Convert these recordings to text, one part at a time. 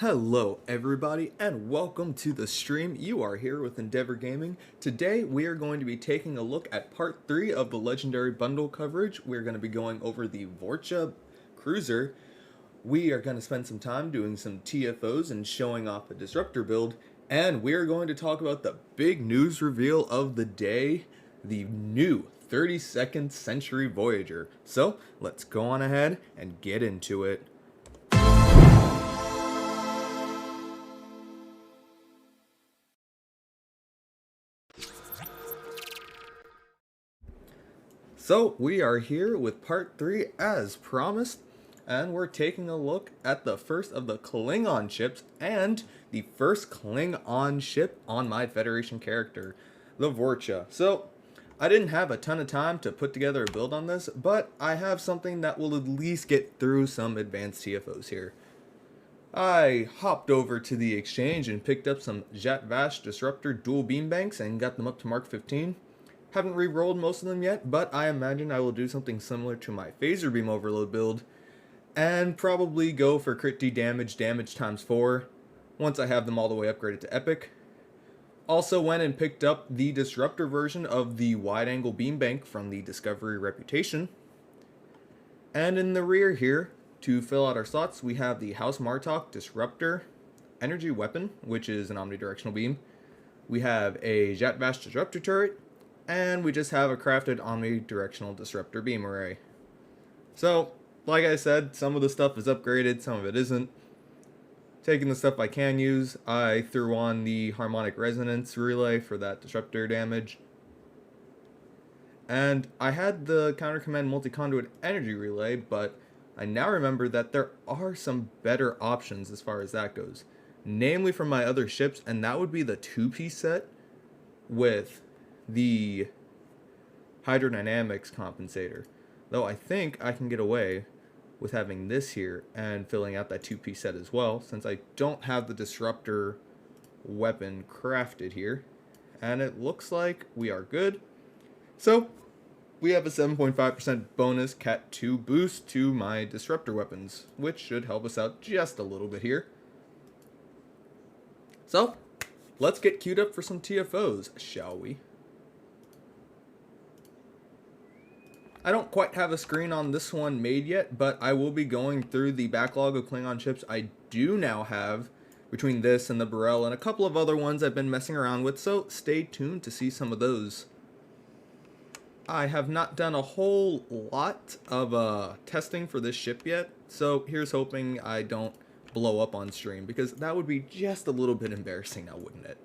Hello everybody and welcome to the stream. You are here with Endeavor Gaming. Today we are going to be taking a look at part 3 of the Legendary Bundle coverage. We're going to be going over the Vor'Cha Cruiser. We are going to spend some time doing some TFOs and showing off a Disruptor build. And we are going to talk about the big news reveal of the day, the new 32nd Century Voyager. So let's go on ahead and get into it. So we are here with part 3 as promised, and we're taking a look at the first of the Klingon ships and the first Klingon ship on my Federation character, the Vor'Cha. So I didn't have a ton of time to put together a build on this, but I have something that will at least get through some advanced TFOs here. I hopped over to the exchange and picked up some Jet Disruptor dual beam banks and got them up to Mark 15. Haven't re-rolled most of them yet, but I imagine I will do something similar to my Phaser Beam Overload build, and probably go for crit D damage times 4, once I have them all the way upgraded to Epic. Also went and picked up the Disruptor version of the Wide Angle Beam Bank from the Discovery Reputation. And in the rear here, to fill out our slots, we have the House Martok Disruptor Energy Weapon, which is an omnidirectional beam. We have a Jet Disruptor Turret, and we just have a crafted omnidirectional disruptor beam array. So, like I said, some of the stuff is upgraded, some of it isn't. Taking the stuff I can use, I threw on the harmonic resonance relay for that disruptor damage. And I had the counter command multi-conduit energy relay, but I now remember that there are some better options as far as that goes. Namely from my other ships, and that would be the 2-piece set with the hydrodynamics compensator, though I think I can get away with having this here and filling out that 2-piece set as well, since I don't have the disruptor weapon crafted here, and it looks like we are good. So we have a 7.5% bonus Cat 2 boost to my disruptor weapons, which should help us out just a little bit here. So let's get queued up for some TFOs, shall we? I don't quite have a screen on this one made yet, but I will be going through the backlog of Klingon ships I do now have between this and the Burrell and a couple of other ones I've been messing around with, so stay tuned to see some of those. I have not done a whole lot of testing for this ship yet, so here's hoping I don't blow up on stream, because that would be just a little bit embarrassing now, wouldn't it?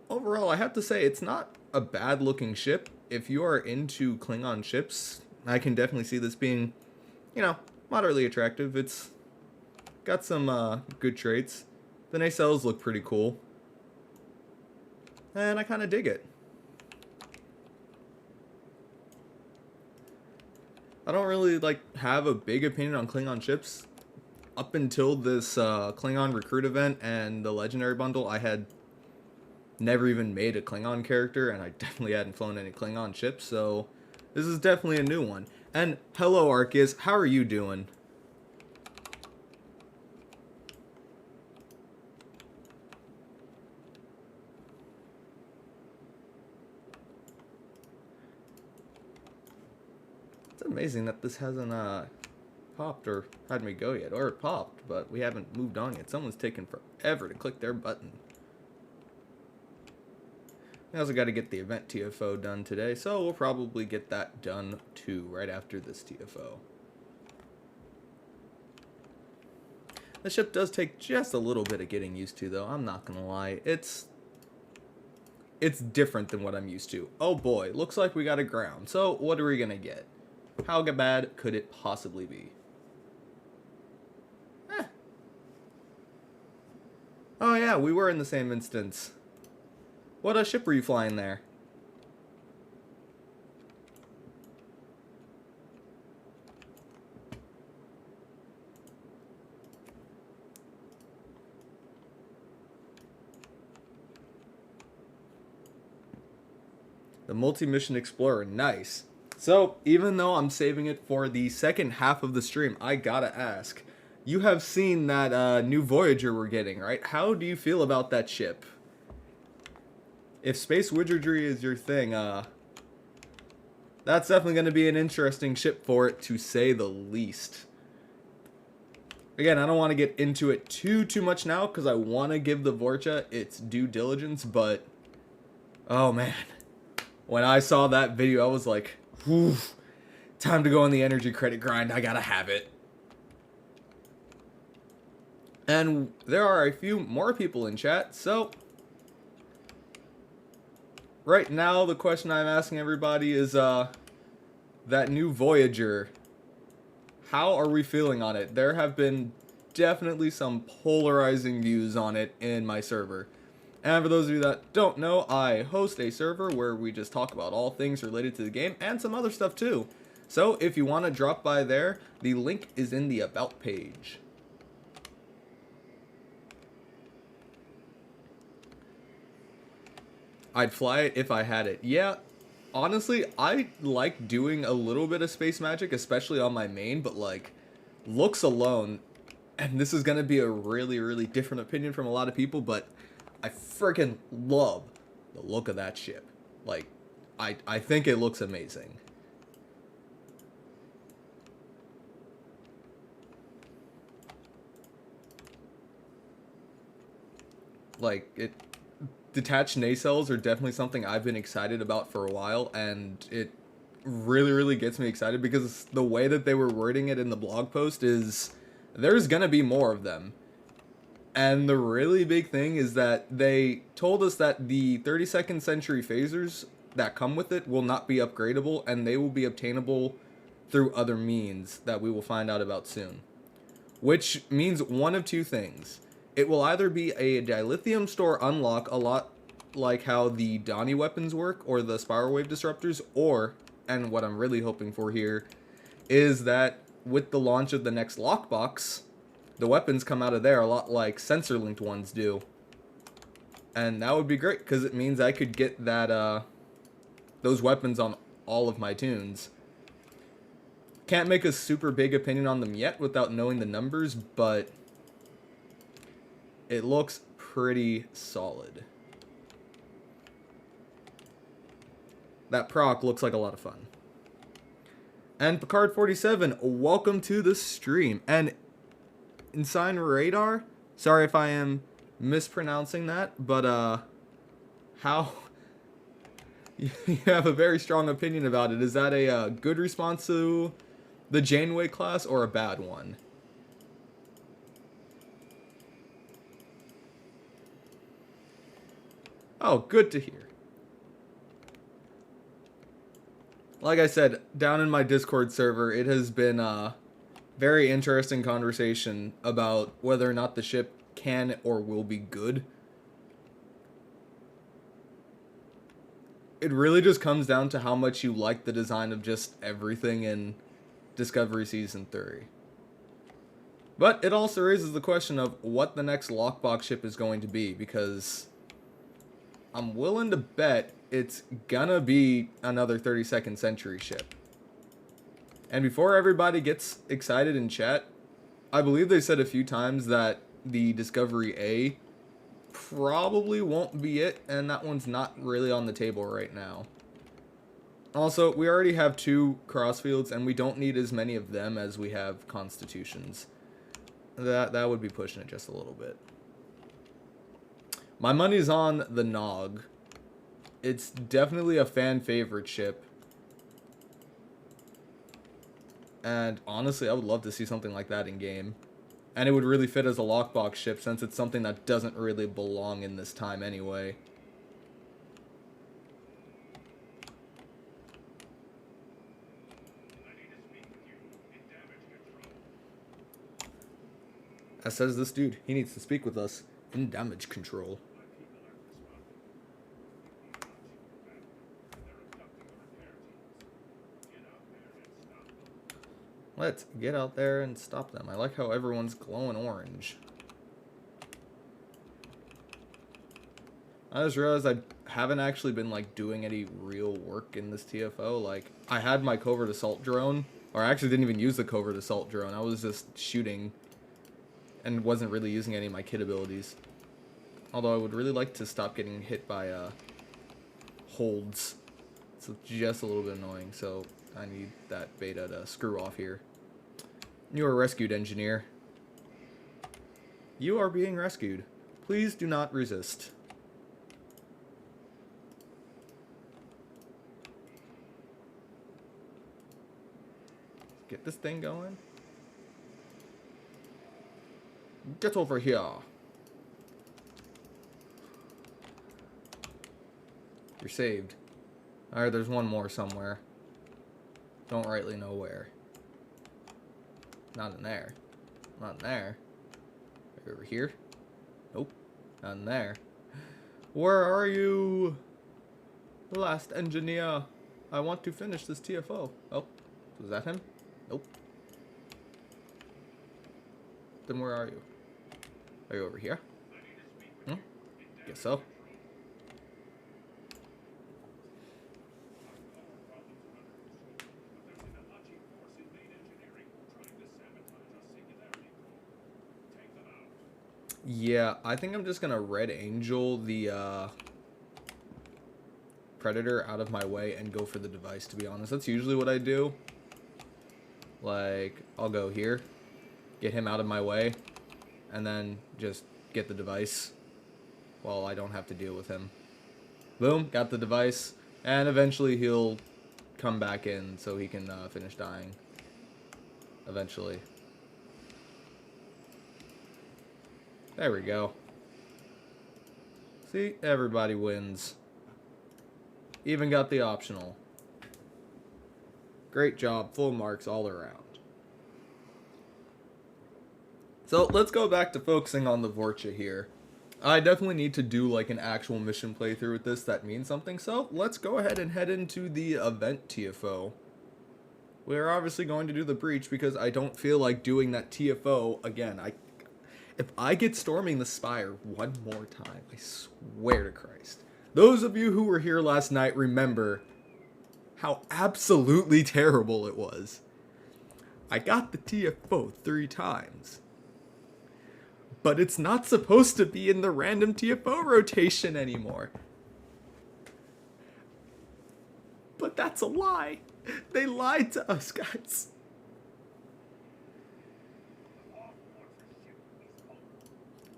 Overall, I have to say, it's not a bad looking ship. If you are into Klingon ships, I can definitely see this being, moderately attractive. It's got some good traits. The nacelles look pretty cool, and I kind of dig it. I don't really have a big opinion on Klingon ships. Up until this Klingon recruit event and the Legendary Bundle, I had never even made a Klingon character, and I definitely hadn't flown any Klingon ships, so this is definitely a new one. And hello Arceus, how are you doing? It's amazing that this hasn't popped or had me go yet, or it popped, but we haven't moved on yet. Someone's taken forever to click their button. I also got to get the event TFO done today, so we'll probably get that done too right after this TFO. The ship does take just a little bit of getting used to, though. I'm not gonna lie. It's different than what I'm used to. Oh boy, looks like we got a ground. So what are we gonna get? How bad could it possibly be? Oh yeah, we were in the same instance. What ship were you flying there? The Multi-Mission Explorer, nice. So, even though I'm saving it for the second half of the stream, I gotta ask, you have seen that new Voyager we're getting, right? How do you feel about that ship? If space wizardry is your thing, that's definitely going to be an interesting ship for it, to say the least. Again, I don't want to get into it too much now, because I want to give the Vor'Cha its due diligence, but... oh, man. When I saw that video, I was like, whew, time to go on the energy credit grind. I gotta have it. And there are a few more people in chat, so... right now, the question I'm asking everybody is, that new Voyager. How are we feeling on it? There have been definitely some polarizing views on it in my server. And for those of you that don't know, I host a server where we just talk about all things related to the game and some other stuff too. So if you want to drop by there, the link is in the About page. I'd fly it if I had it. Yeah, honestly, I like doing a little bit of space magic, especially on my main, but like, looks alone, and this is going to be a really different opinion from a lot of people, but I freaking love the look of that ship. Like, I think it looks amazing. Like, detached nacelles are definitely something I've been excited about for a while, and it really gets me excited because the way that they were wording it in the blog post is there's gonna be more of them. And the really big thing is that they told us that the 32nd century phasers that come with it will not be upgradable, and they will be obtainable through other means that we will find out about soon. Which means one of two things. It will either be a dilithium store unlock, a lot like how the Donnie weapons work, or the spiral wave disruptors, or, and what I'm really hoping for here, is that with the launch of the next lockbox, the weapons come out of there a lot like sensor-linked ones do. And that would be great, because it means I could get that, those weapons on all of my tunes. Can't make a super big opinion on them yet without knowing the numbers, but it looks pretty solid. That proc looks like a lot of fun. And Picard47, welcome to the stream. And Ensign Radar, sorry if I am mispronouncing that, but how you have a very strong opinion about it. Is that a good response to the Janeway class or a bad one? Oh, good to hear. Like I said, down in my Discord server, it has been a very interesting conversation about whether or not the ship can or will be good. It really just comes down to how much you like the design of just everything in Discovery Season 3. But it also raises the question of what the next lockbox ship is going to be, because I'm willing to bet it's gonna be another 32nd century ship. And before everybody gets excited in chat, I believe they said a few times that the Discovery A probably won't be it, and that one's not really on the table right now. Also, we already have 2 crossfields, and we don't need as many of them as we have constitutions. That would be pushing it just a little bit. My money's on the Nog. It's definitely a fan favorite ship. And honestly, I would love to see something like that in game. And it would really fit as a lockbox ship, since it's something that doesn't really belong in this time anyway. As says this dude, he needs to speak with us in damage control. Let's get out there and stop them. I like how everyone's glowing orange. I just realized I haven't actually been like doing any real work in this TFO. Like, I had my covert assault drone, or I actually didn't even use the covert assault drone. I was just shooting and wasn't really using any of my kit abilities. Although I would really like to stop getting hit by holds. It's just a little bit annoying, so I need that beta to screw off here. You are rescued, engineer. You are being rescued. Please do not resist. Get this thing going. Get over here. You're saved. Alright, there's one more somewhere. Don't rightly know where. Not in there. Not in there. Over here? Nope. Not in there. Where are you? Last engineer. I want to finish this TFO. Oh, was that him? Nope. Then where are you? Are you over here? Hmm? Guess so. Yeah, I think I'm just gonna Red Angel the Predator out of my way and go for the device, to be honest. That's usually what I do. Like, I'll go here, get him out of my way, and then just get the device while I don't have to deal with him. Boom, got the device, and eventually he'll come back in so he can finish dying. Eventually. There we go. See, everybody wins. Even got the optional. Great job, full marks all around. So let's go back to focusing on the Vor'Cha here. I definitely need to do like an actual mission playthrough with this that means something, so let's go ahead and head into the event TFO. We're obviously going to do the breach because I don't feel like doing that TFO again. If I get storming the Spire one more time, I swear to Christ. Those of you who were here last night remember how absolutely terrible it was. I got the TFO 3 times. But it's not supposed to be in the random TFO rotation anymore. But that's a lie. They lied to us, guys.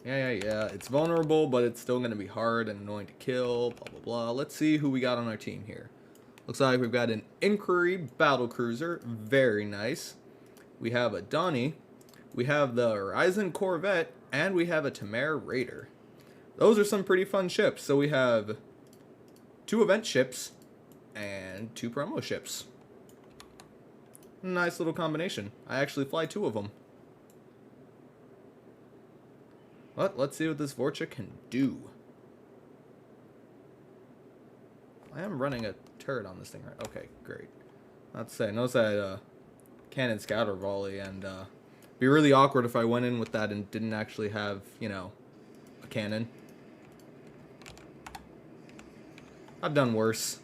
Yeah. It's vulnerable, but it's still going to be hard and annoying to kill, blah, blah, blah. Let's see who we got on our team here. Looks like we've got an Inquiry Battlecruiser. Very nice. We have a Donnie. We have the Horizon Corvette. And we have a Tamara Raider. Those are some pretty fun ships. So we have 2 event ships and 2 promo ships. Nice little combination. I actually fly 2 of them. But let's see what this Vor'Cha can do. I am running a turret on this thing, right? Okay, great. Let's say, notice that cannon scatter volley, and be really awkward if I went in with that and didn't actually have, you know, a cannon. I've done worse.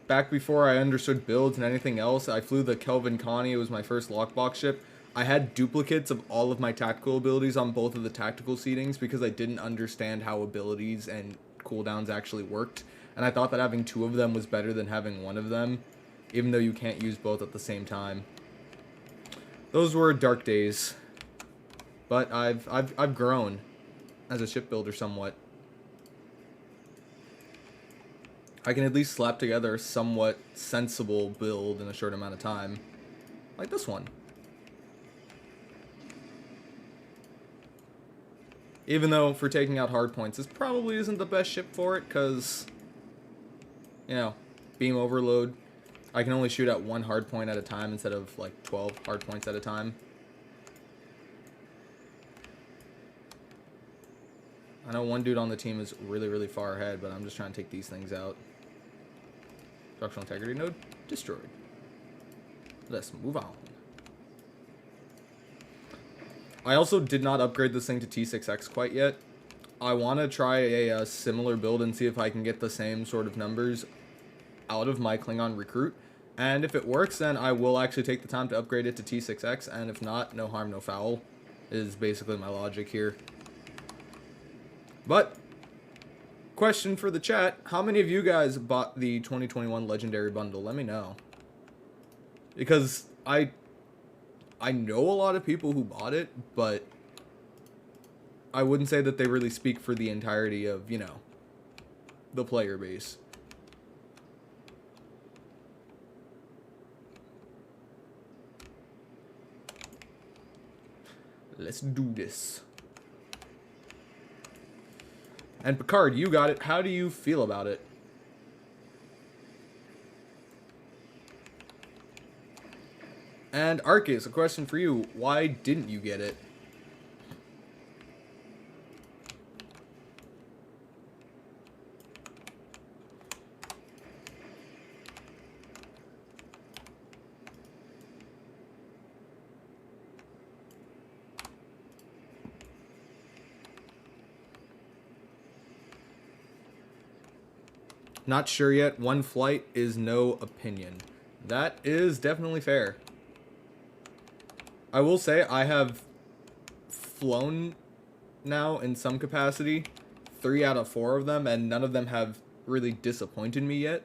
Back before I understood builds and anything else, I flew the Kelvin Connie. It was my first lockbox ship. I had duplicates of all of my tactical abilities on both of the tactical seatings because I didn't understand how abilities and cooldowns actually worked. And I thought that having 2 of them was better than having 1 of them, even though you can't use both at the same time. Those were dark days. But I've grown as a shipbuilder somewhat. I can at least slap together a somewhat sensible build in a short amount of time. Like this one. Even though for taking out hard points, this probably isn't the best ship for it, because, you know, beam overload. I can only shoot at 1 hard point at a time instead of like 12 hard points at a time. I know one dude on the team is really, really far ahead, but I'm just trying to take these things out. Structural integrity node destroyed. Let's move on. I also did not upgrade this thing to T6X quite yet. I want to try a similar build and see if I can get the same sort of numbers out of my Klingon recruit. And if it works, then I will actually take the time to upgrade it to T6X. And if not, no harm, no foul. is basically my logic here. But, question for the chat, how many of you guys bought the 2021 Legendary Bundle? Let me know. Because I know a lot of people who bought it, but I wouldn't say that they really speak for the entirety of, you know, the player base. Let's do this. And Picard, you got it. How do you feel about it? And Arceus, a question for you. Why didn't you get it? Not sure yet. One flight is no opinion. That is definitely fair. I will say I have flown now in some capacity. 3 out of 4 of them, and none of them have really disappointed me yet.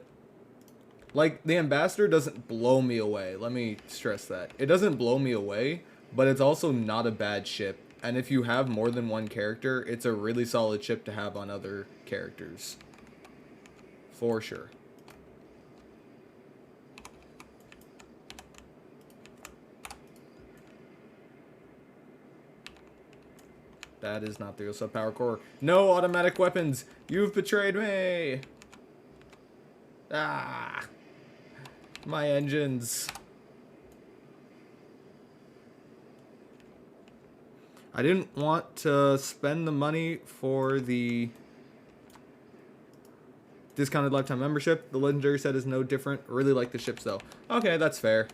Like, the Ambassador doesn't blow me away. Let me stress that. It doesn't blow me away, but it's also not a bad ship. And if you have more than one character, it's a really solid ship to have on other characters. For sure. That is not the real sub-power core. No automatic weapons! You've betrayed me! Ah! My engines. I didn't want to spend the money for the discounted lifetime membership. The legendary set is no different. Really like the ships though. Okay, that's fair.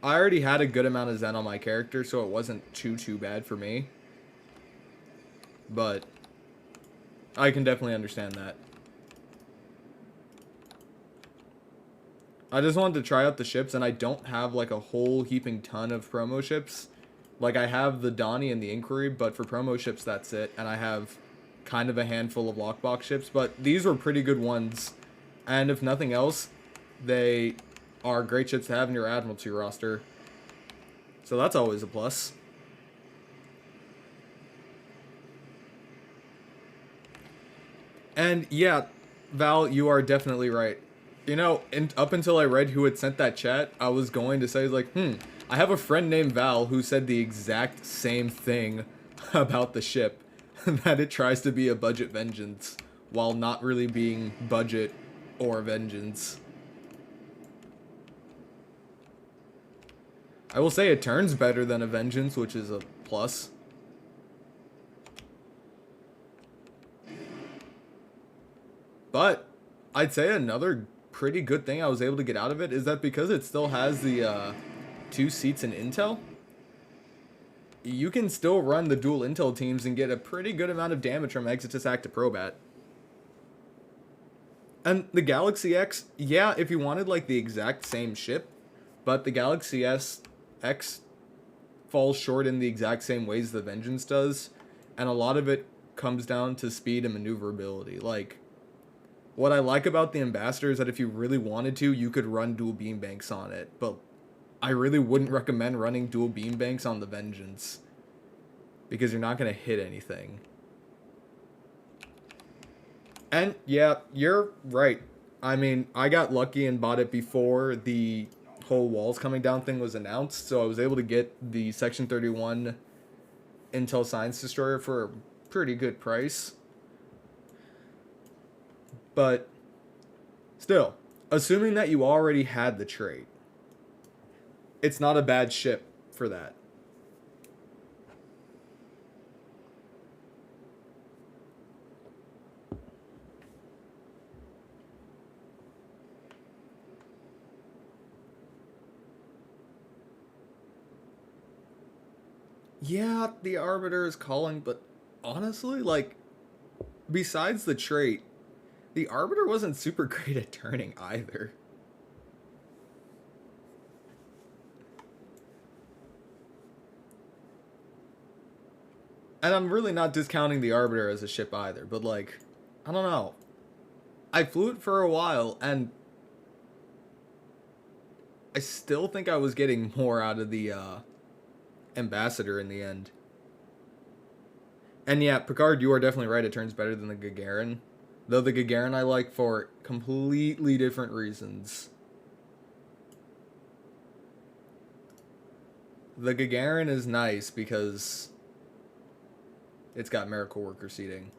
I already had a good amount of Zen on my character, so it wasn't too bad for me. But I can definitely understand that. I just wanted to try out the ships, and I don't have like a whole heaping ton of promo ships. Like, I have the Donnie and the Inquiry, but for promo ships, that's it. And I have kind of a handful of lockbox ships, but these were pretty good ones. And if nothing else, they are great ships to have in your Admiralty roster. So that's always a plus. And yeah, Val, you are definitely right. You know, up until I read who had sent that chat, I was going to say, like, I have a friend named Val who said the exact same thing about the ship. That it tries to be a budget vengeance, while not really being budget or vengeance. I will say it turns better than a vengeance, which is a plus. But I'd say another pretty good thing I was able to get out of it is that because it still has the 2 seats in Intel, you can still run the dual Intel teams and get a pretty good amount of damage from Exitus Act to Probat. And the Galaxy X, yeah, if you wanted like the exact same ship, but the Galaxy X falls short in the exact same ways the Vengeance does, and a lot of it comes down to speed and maneuverability. Like, what I like about the Ambassador is that if you really wanted to, you could run dual beam banks on it, but I really wouldn't recommend running dual beam banks on the Vengeance, because you're not going to hit anything. And yeah, you're right. I mean, I got lucky and bought it before the whole walls coming down thing was announced, so I was able to get the Section 31 Intel Science Destroyer for a pretty good price. But still, assuming that you already had the trait, it's not a bad ship for that. Yeah, the Arbiter is calling, but honestly, like, besides the trait, the Arbiter wasn't super great at turning either. And I'm really not discounting the Arbiter as a ship either, but like, I don't know. I flew it for a while, and I still think I was getting more out of the Ambassador in the end. And yeah, Picard, you are definitely right. It turns better than the Gagarin. Though the Gagarin I like for completely different reasons. The Gagarin is nice because it's got Miracle Worker seating.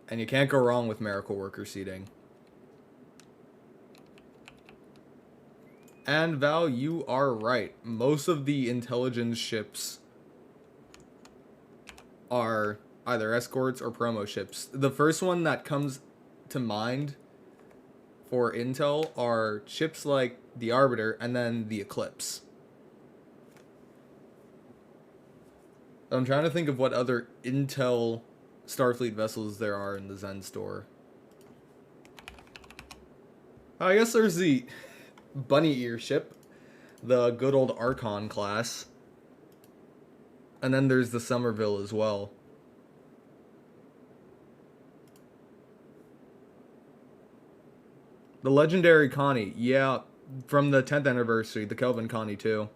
And you can't go wrong with Miracle Worker seating. And Val, you are right. Most of the intelligence ships are either escorts or promo ships. The first one that comes to mind for Intel are ships like the Arbiter and then the Eclipse. I'm trying to think of what other Intel Starfleet vessels there are in the Zen store. I guess there's the Bunny Ear ship, the good old Archon class. And then there's the Somerville as well. The legendary Connie, yeah, from the 10th anniversary, the Kelvin Connie too.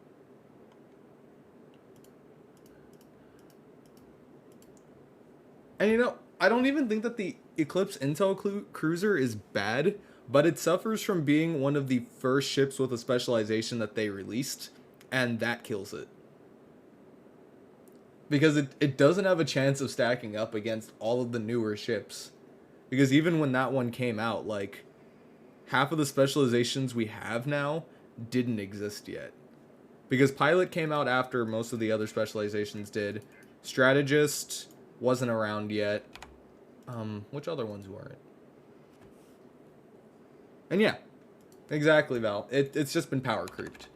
And you know, I don't even think that the Eclipse Intel Cruiser is bad, but it suffers from being one of the first ships with a specialization that they released, and that kills it. Because it doesn't have a chance of stacking up against all of the newer ships. Because even when that one came out, like, half of the specializations we have now didn't exist yet. Because Pilot came out after most of the other specializations did. Strategist wasn't around yet. Which other ones weren't? And yeah, exactly, Val. It's just been power creeped.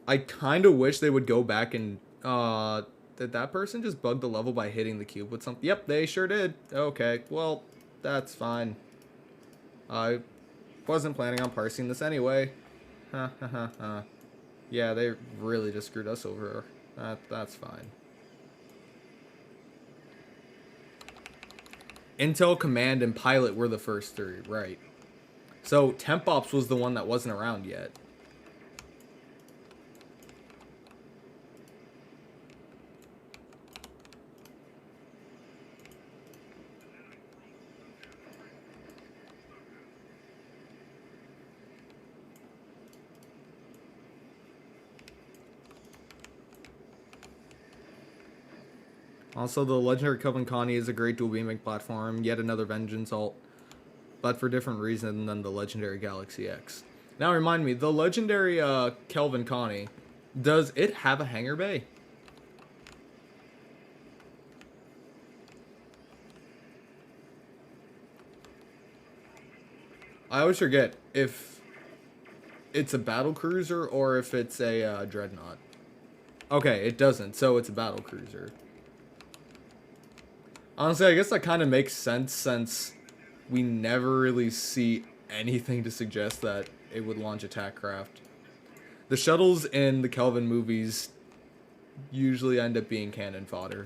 I kind of wish they would go back and... did that person just bug the level by hitting the cube with something? Yep, they sure did. Okay, well, that's fine. I wasn't planning on parsing this anyway. Ha ha ha ha. Yeah, they really just screwed us over. That's fine. Intel, Command, and Pilot were the first three, right. So, Temp Ops was the one that wasn't around yet. Also, the legendary Coven Connie is a great dual beaming platform, yet another Vengeance alt, but for different reason than the legendary Galaxy X. Now remind me, the legendary Kelvin Connie, does it have a hangar bay? I always forget if it's a battle cruiser or if it's a dreadnought. Okay, it doesn't, so it's a battle cruiser. Honestly, I guess that kind of makes sense since we never really see anything to suggest that it would launch attack craft. The shuttles in the Kelvin movies usually end up being cannon fodder.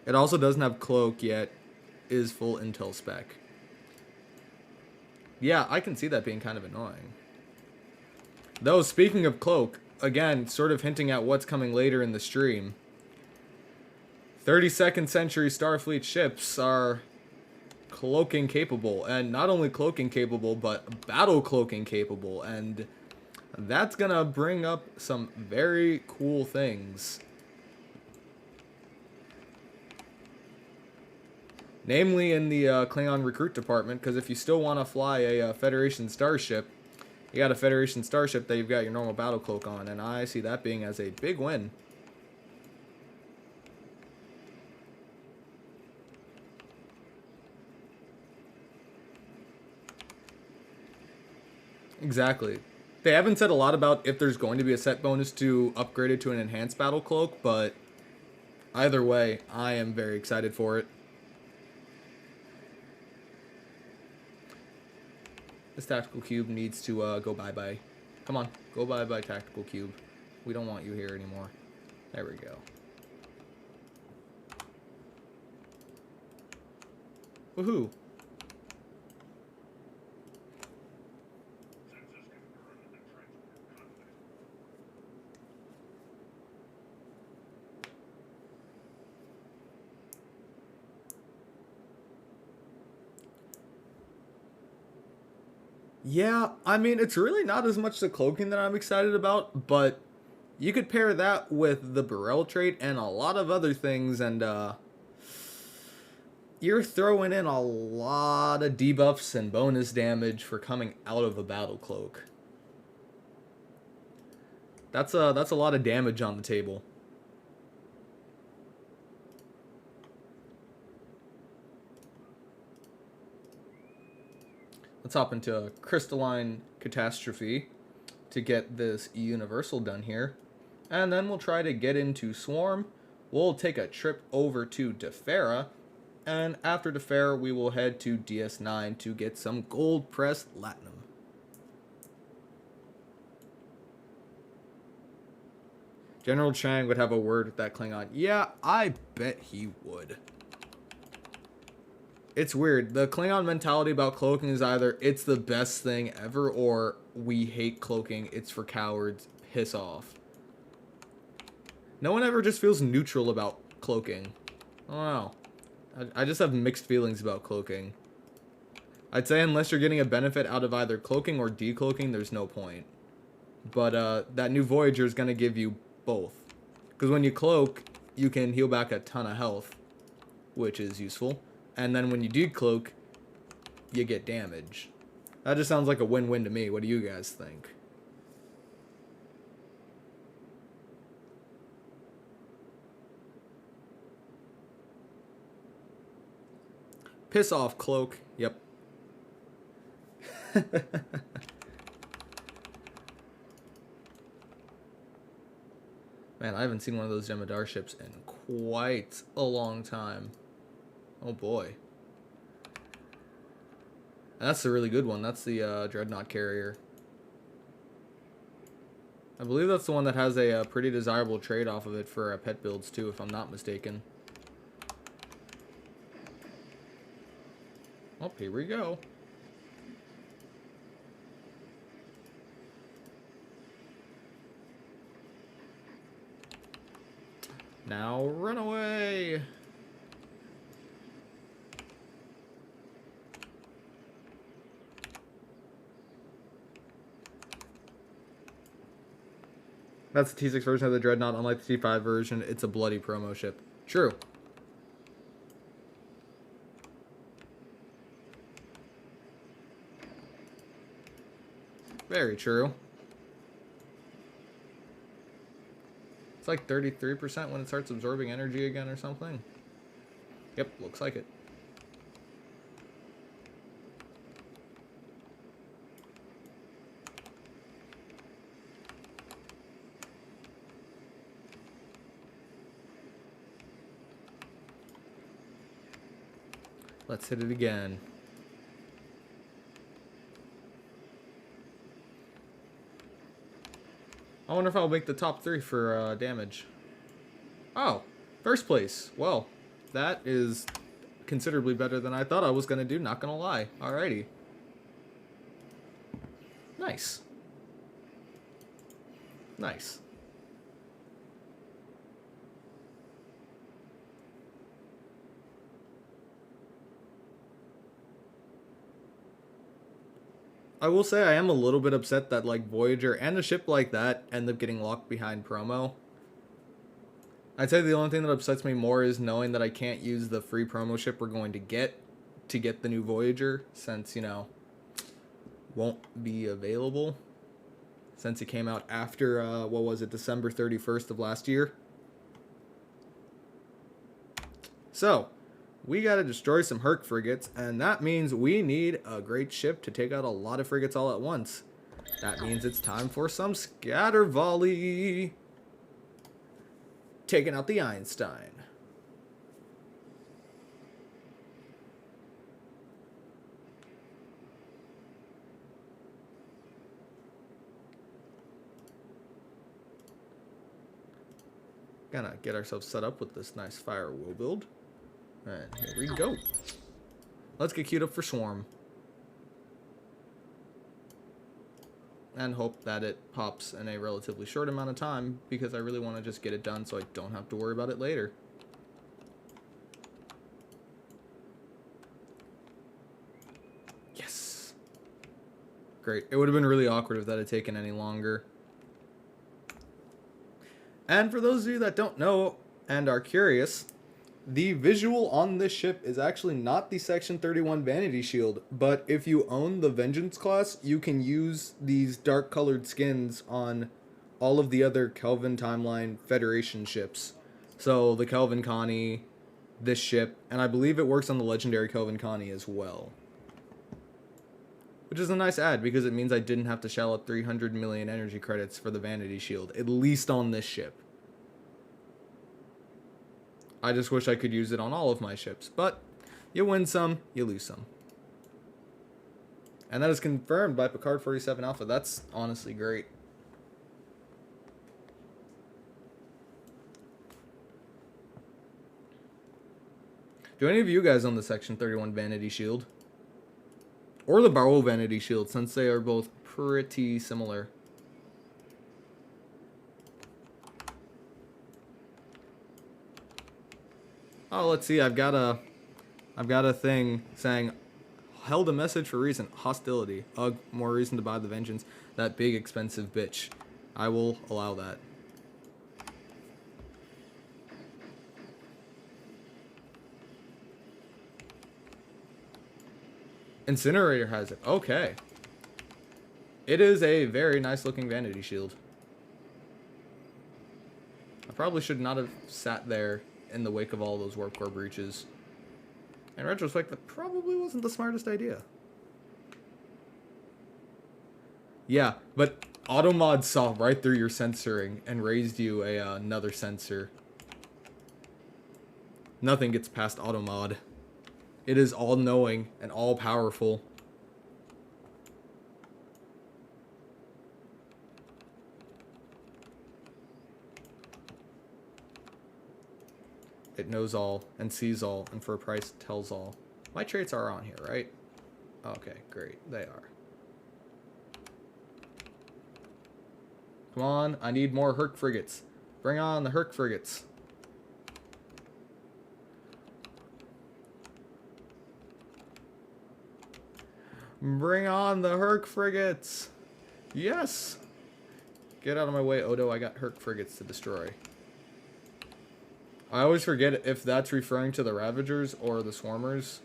It also doesn't have cloak yet, is full Intel spec. Yeah, I can see that being kind of annoying. Though, speaking of cloak, again, sort of hinting at what's coming later in the stream, 32nd century Starfleet ships are cloaking capable, and not only cloaking capable, but battle cloaking capable, and that's gonna bring up some very cool things. Namely in the Klingon recruit department, because if you still want to fly a Federation starship, you got a Federation starship that you've got your normal battle cloak on, and I see that being as a big win. Exactly. They haven't said a lot about if there's going to be a set bonus to upgrade it to an enhanced battle cloak, but either way, I am very excited for it. This tactical cube needs to go bye-bye. Come on, go bye-bye, Tactical Cube. We don't want you here anymore. There we go. Woohoo! Yeah, I mean, it's really not as much the cloaking that I'm excited about, but you could pair that with the Burrell trait and a lot of other things, and you're throwing in a lot of debuffs and bonus damage for coming out of a battle cloak. That's a lot of damage on the table. Let's hop into Crystalline Catastrophe to get this universal done here. And then we'll try to get into Swarm. We'll take a trip over to Defera. And after Defera, we will head to DS9 to get some gold pressed Latinum. General Chang would have a word with that Klingon. Yeah, I bet he would. It's weird. The Klingon mentality about cloaking is either it's the best thing ever or we hate cloaking, it's for cowards, piss off. No one ever just feels neutral about cloaking. I don't know. I just have mixed feelings about cloaking. I'd say unless you're getting a benefit out of either cloaking or decloaking, there's no point. But that new Voyager is going to give you both. Because when you cloak, you can heal back a ton of health, which is useful. And then when you decloak, you get damage. That just sounds like a win-win to me. What do you guys think? Piss off, cloak. Yep. Man, I haven't seen one of those Jemadar ships in quite a long time. Oh boy. And that's a really good one. That's the Dreadnought carrier. I believe that's the one that has a pretty desirable trade off of it for pet builds too, if I'm not mistaken. Oh, here we go. Now run away. That's the T6 version of the Dreadnought. Unlike the T5 version, it's a bloody promo ship. True. Very true. It's like 33% when it starts absorbing energy again or something. Yep, looks like it. Let's hit it again. I wonder if I'll make the top 3 for damage. Oh, first place. Well, that is considerably better than I thought I was going to do, not going to lie. Alrighty. Nice. Nice. I will say I am a little bit upset that like Voyager and a ship like that end up getting locked behind promo. I'd say the only thing that upsets me more is knowing that I can't use the free promo ship we're going to get the new Voyager, since, you know, won't be available since it came out after, what was it, December 31st of last year. So, we gotta destroy some Herc frigates, and that means we need a great ship to take out a lot of frigates all at once. That means it's time for some scatter volley. Taking out the Einstein. Gonna get ourselves set up with this nice fire wheel build. And here we go. Let's get queued up for Swarm. And hope that it pops in a relatively short amount of time, because I really want to just get it done so I don't have to worry about it later. Yes. Great. It would have been really awkward if that had taken any longer. And for those of you that don't know and are curious, the visual on this ship is actually not the Section 31 Vanity Shield, but if you own the Vengeance class, you can use these dark colored skins on all of the other Kelvin Timeline Federation ships. So the Kelvin Connie, this ship, and I believe it works on the legendary Kelvin Connie as well. Which is a nice add, because it means I didn't have to shell out 300 million energy credits for the Vanity Shield, at least on this ship. I just wish I could use it on all of my ships, but you win some, you lose some. And that is confirmed by Picard 47 Alpha. That's honestly great. Do any of you guys own the Section 31 Vanity Shield? Or the Barrow Vanity Shield, since they are both pretty similar. Oh, let's see. I've got a thing saying, held a message for reason. Hostility. Ugh, more reason to buy the Vengeance. That big expensive bitch. I will allow that. Incinerator has it. Okay. It is a very nice looking Vanity Shield. I probably should not have sat there in the wake of all those warp core breaches. In retrospect, that probably wasn't the smartest idea. Yeah, but Automod saw right through your censoring and raised you another sensor. Nothing gets past Automod. It is all-knowing and all-powerful. It knows all and sees all, and for a price tells all. My traits are on here, right? Okay, great. They are. Come on, I need more Herc frigates. Bring on the Herc frigates. Bring on the Herc frigates. Yes. Get out of my way, Odo. I got Herc frigates to destroy. I always forget if that's referring to the Ravagers or the Swarmers.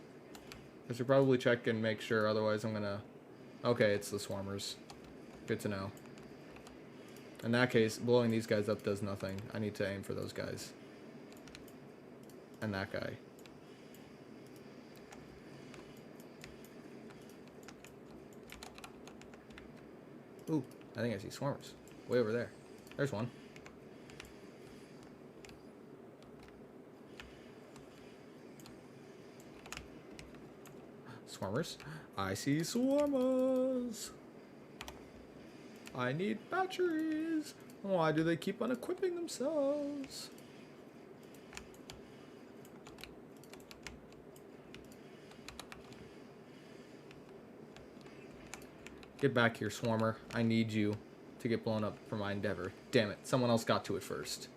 I should probably check and make sure, otherwise I'm gonna... Okay, it's the Swarmers. Good to know. In that case, blowing these guys up does nothing. I need to aim for those guys. And that guy. Ooh, I think I see Swarmers. Way over there. There's one. Swarmers. I see Swarmers. I need batteries. Why do they keep on equipping themselves? Get back here, Swarmer. I need you to get blown up for my endeavor. Damn it, someone else got to it first.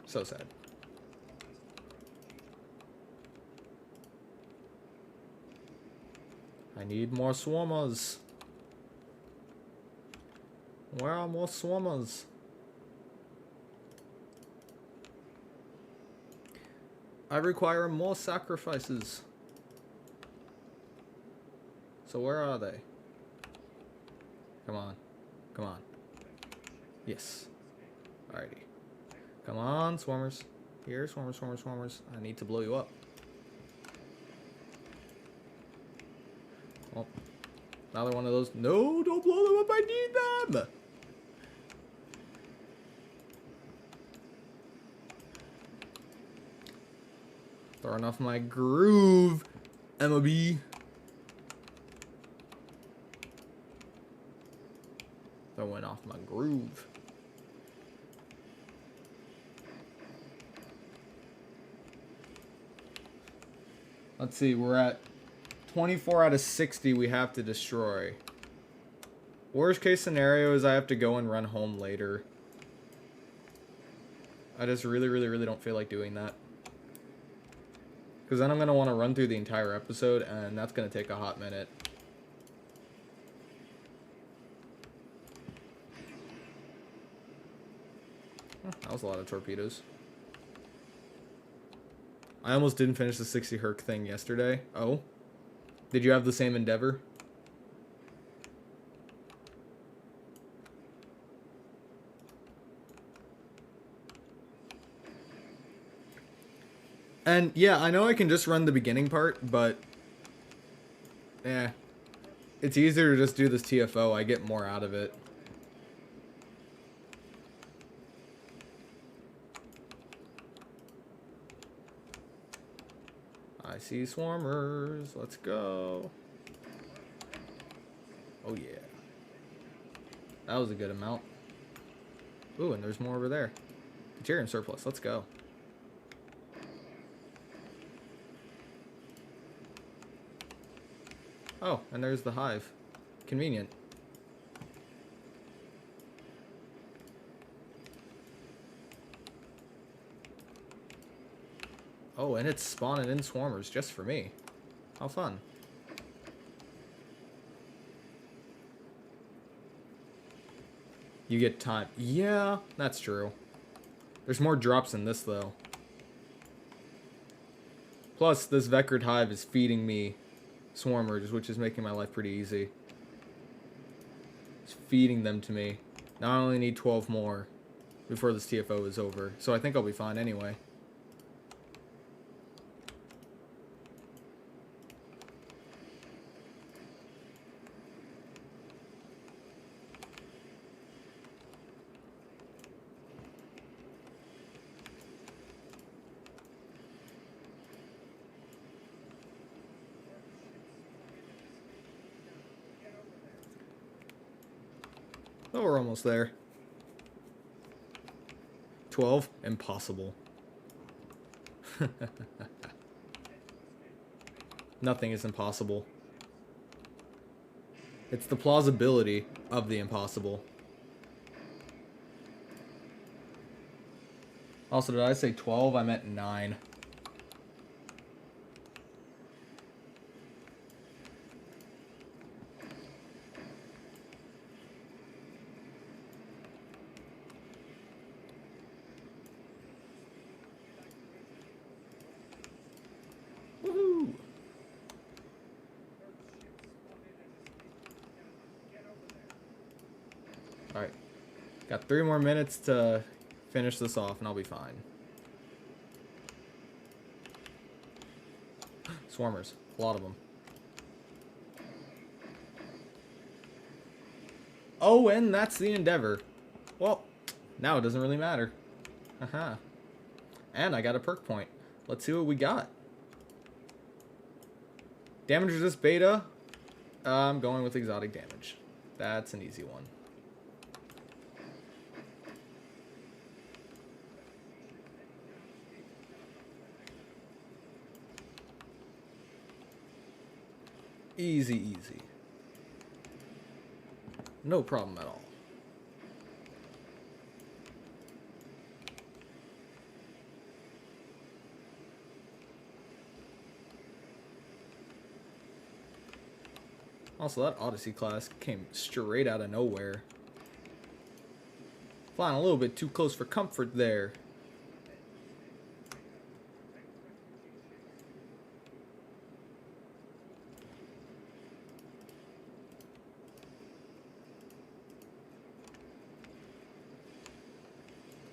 So sad. I need more Swarmers. Where are more Swarmers? I require more sacrifices. So where are they? Come on. Come on. Yes. Alrighty. Come on, Swarmers. Here, Swarmers, Swarmers, Swarmers. I need to blow you up. Oh. Another one of those. No, don't blow them up. I need them. Throwing off my groove, MOB. I went off my groove. Let's see, we're at 24 out of 60 we have to destroy. Worst case scenario is I have to go and run home later. I just really don't feel like doing that. Because then I'm going to want to run through the entire episode, and that's going to take a hot minute. Oh, that was a lot of torpedoes. I almost didn't finish the 60 Herc thing yesterday. Oh? Did you have the same endeavor? And yeah, I know I can just run the beginning part, but it's easier to just do this TFO. I get more out of it. I see swarmers. Let's go. Oh yeah. That was a good amount. Ooh, and there's more over there. Deuterium surplus. Let's go. Oh, and there's the hive. Convenient. Oh, and it's spawning in swarmers just for me. How fun. You get time. Yeah, that's true. There's more drops in this, though. Plus, this Vectored hive is feeding me swarmers, which is making my life pretty easy. It's feeding them to me. Now I only need 12 more before this TFO is over, so I think I'll be fine anyway. Oh, we're almost there. 12? Impossible. Nothing is impossible. It's the plausibility of the impossible. Also, did I say 12? I meant 9. Woohoo! Alright. Got 3 more minutes to finish this off and I'll be fine. Swarmers. A lot of them. Oh, and that's the endeavor. Well, now it doesn't really matter. Haha. And I got a perk point. Let's see what we got. Damage resist beta. I'm going with exotic damage. That's an easy one. Easy, easy. No problem at all. Also, that Odyssey class came straight out of nowhere. Flying a little bit too close for comfort there.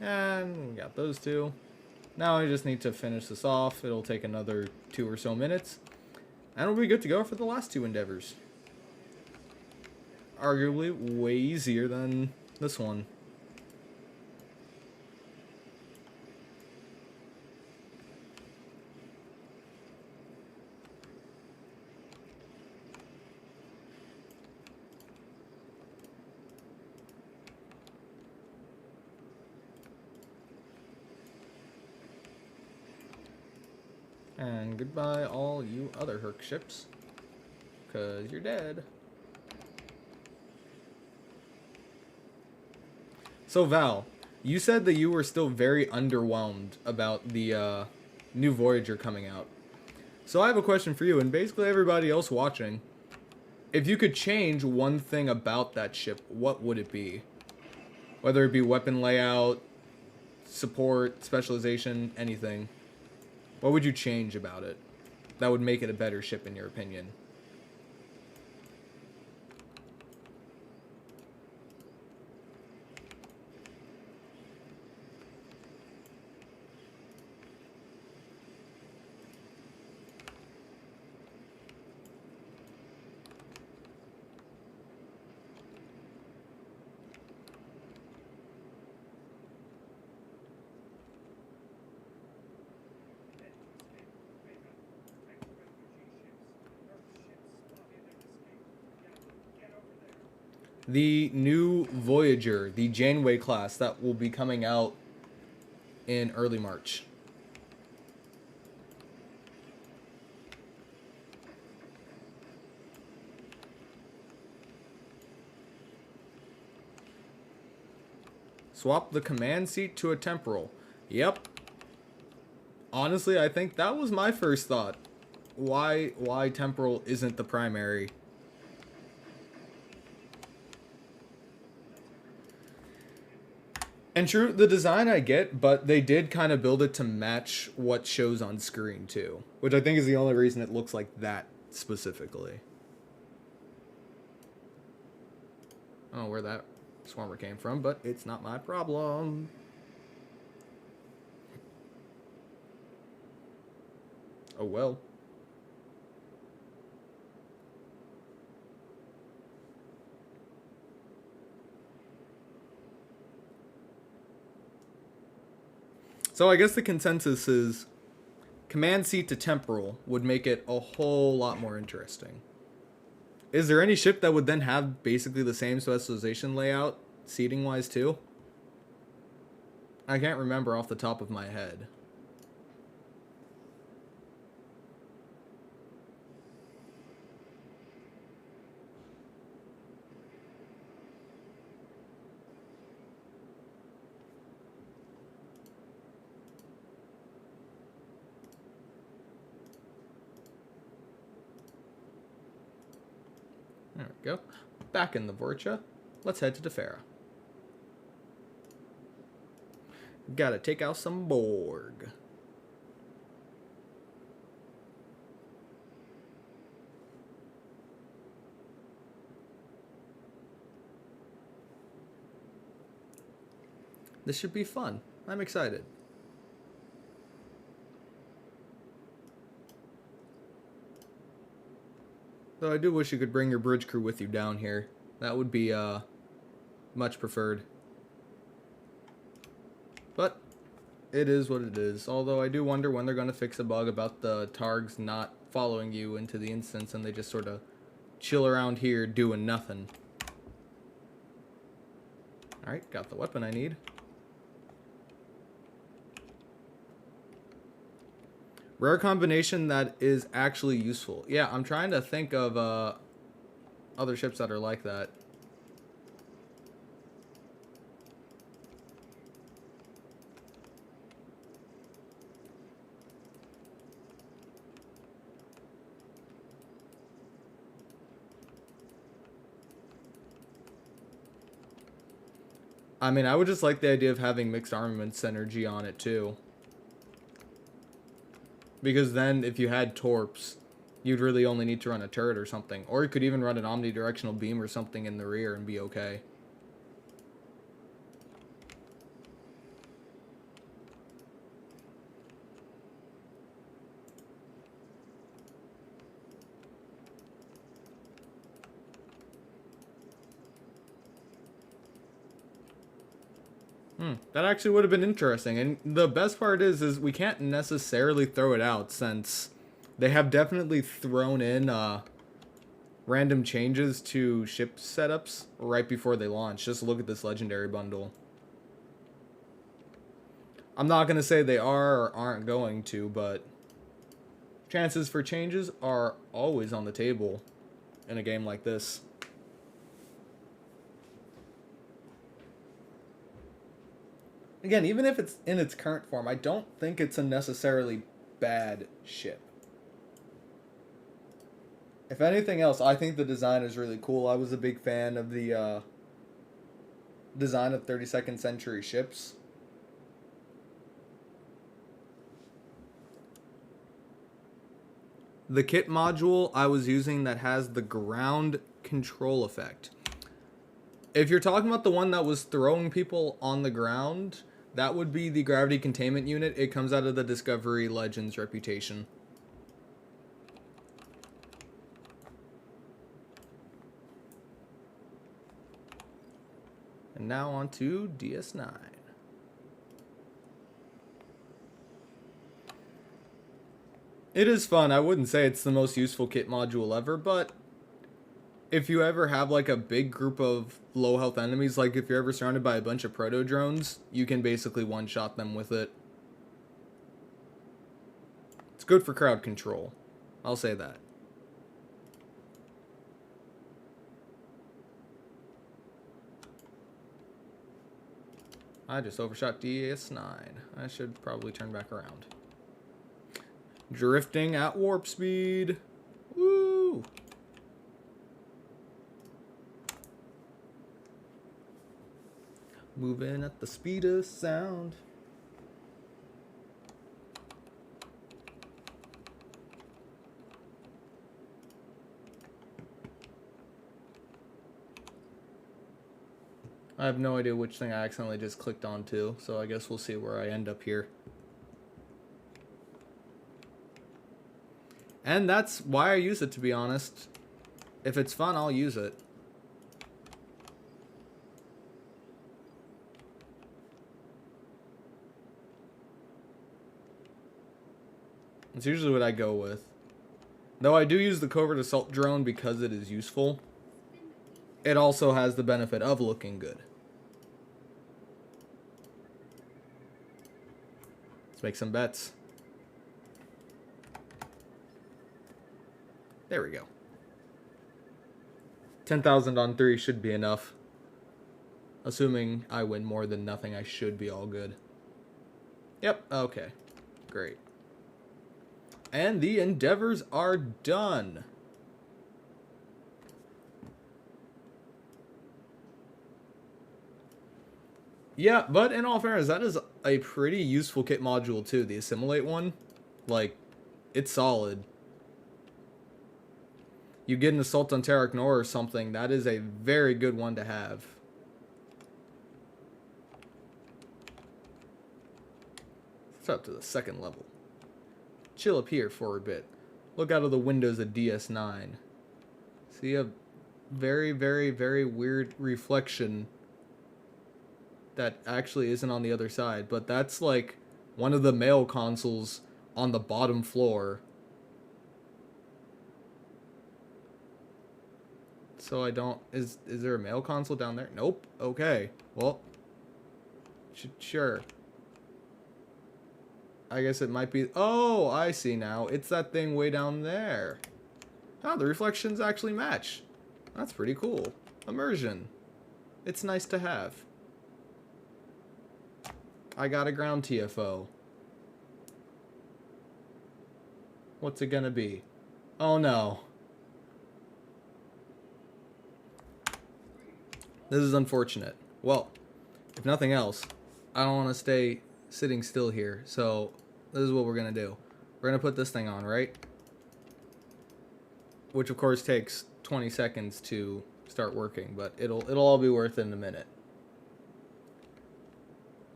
And we got those two. Now I just need to finish this off. It'll take another 2 or so minutes. And we'll be good to go for the last 2 endeavors. Arguably way easier than this one. And goodbye all you other Herc ships. Because you're dead. So Val, you said that you were still very underwhelmed about the new Voyager coming out. So I have a question for you, and basically everybody else watching. If you could change one thing about that ship, what would it be? Whether it be weapon layout, support, specialization, anything. What would you change about it that would make it a better ship in your opinion? The new Voyager, the Janeway class that will be coming out in early March. Swap the command seat to a temporal. Yep. Honestly, I think that was my first thought. Why temporal isn't the primary? And true, the design I get, but they did kind of build it to match what shows on screen too, which I think is the only reason it looks like that specifically. I don't know where that swarmer came from, but it's not my problem. Oh well. So I guess the consensus is command seat to temporal would make it a whole lot more interesting. Is there any ship that would then have basically the same specialization layout, seating wise too? I can't remember off the top of my head. There we go. Back in the Vor'Cha. Let's head to Defera. Gotta take out some Borg. This should be fun. I'm excited. Though I do wish you could bring your bridge crew with you down here. That would be much preferred. But it is what it is. Although I do wonder when they're going to fix a bug about the Targs not following you into the instance and they just sort of chill around here doing nothing. Alright, got the weapon I need. Rare combination that is actually useful. Yeah, I'm trying to think of other ships that are like that. I mean, I would just like the idea of having mixed armaments synergy on it too. Because then if you had torps, you'd really only need to run a turret or something. Or you could even run an omnidirectional beam or something in the rear and be okay. That actually would have been interesting. And the best part is we can't necessarily throw it out since they have definitely thrown in random changes to ship setups right before they launch. Just look at this legendary bundle. I'm not going to say they are or aren't going to, but Chances for changes are always on the table in a game like this. Again, even if it's in its current form, I don't think it's a necessarily bad ship. If anything else, I think the design is really cool. I was a big fan of the design of 32nd century ships. The kit module I was using that has the ground control effect. If you're talking about the one that was throwing people on the ground, that would be the gravity containment unit. It comes out of the Discovery Legends reputation. And now on to DS9. It is fun. I wouldn't say it's the most useful kit module ever, but if you ever have like a big group of low health enemies, like if you're ever surrounded by a bunch of proto drones, you can basically one-shot them with it. It's good for crowd control. I'll say that. I just overshot DS9. I should probably turn back around. Drifting at warp speed. Woo! Moving at the speed of sound. I have no idea which thing I accidentally just clicked onto, so I guess we'll see where I end up here. And that's why I use it, to be honest. If it's fun, I'll use it. It's usually what I go with. Though I do use the covert assault drone because it is useful. It also has the benefit of looking good. Let's make some bets. There we go. 10,000 on 3 should be enough. Assuming I win more than nothing, I should be all good. Yep, okay. Great. And the endeavors are done. Yeah, but in all fairness, that is a pretty useful kit module too. The assimilate one, like, it's solid. You get an assault on Terra Ignore or something, that is a very good one to have. It's up to the second level. Chill up here for a bit. Look out of the windows of DS9. See a very, very, very weird reflection that actually isn't on the other side, but that's like one of the mail consoles on the bottom floor. So I don't... Is there a mail console down there? Nope. Okay. Well, sure. I guess it might be... Oh, I see now. It's that thing way down there. Oh, the reflections actually match. That's pretty cool. Immersion. It's nice to have. I got a ground TFO. What's it gonna be? Oh no. This is unfortunate. Well, if nothing else, I don't want to stay sitting still here. So this is what we're going to do. We're going to put this thing on, right? Which of course takes 20 seconds to start working, but it'll all be worth it in a minute.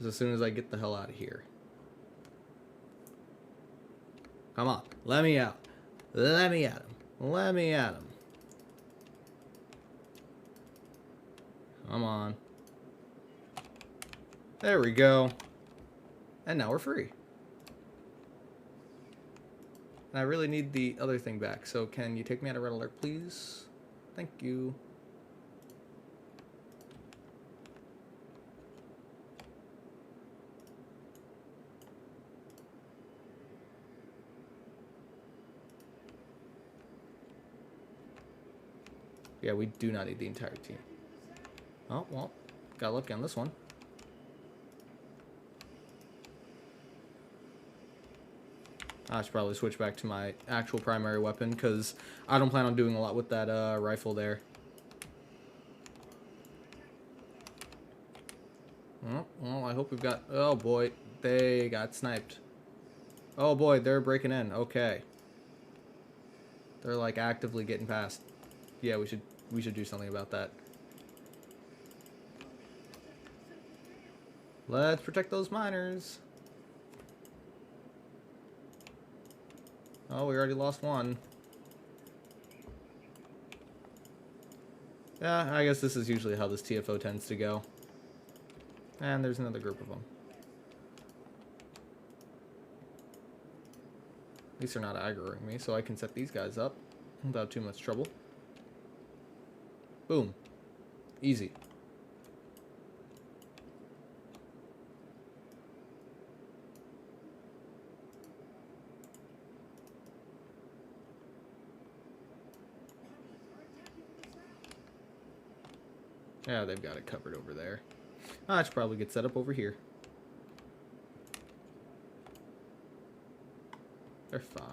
As soon as I get the hell out of here. Come on, let me out. Let me at him. Let me at him. Come on. There we go. And now we're free. And I really need the other thing back, so can you take me out of red alert, please? Thank you. Yeah, we do not need the entire team. Oh, well, got lucky on this one. I should probably switch back to my actual primary weapon, because I don't plan on doing a lot with that rifle there. Well, I hope we've got... Oh, boy. They got sniped. Oh, boy. They're breaking in. Okay. They're, like, actively getting past. Yeah, we should do something about that. Let's protect those miners. Oh, we already lost one. Yeah, I guess this is usually how this TFO tends to go. And there's another group of them. At least they're not aggroing me, so I can set these guys up without too much trouble. Boom. Easy. Yeah, they've got it covered over there. I should probably get set up over here. They're fine.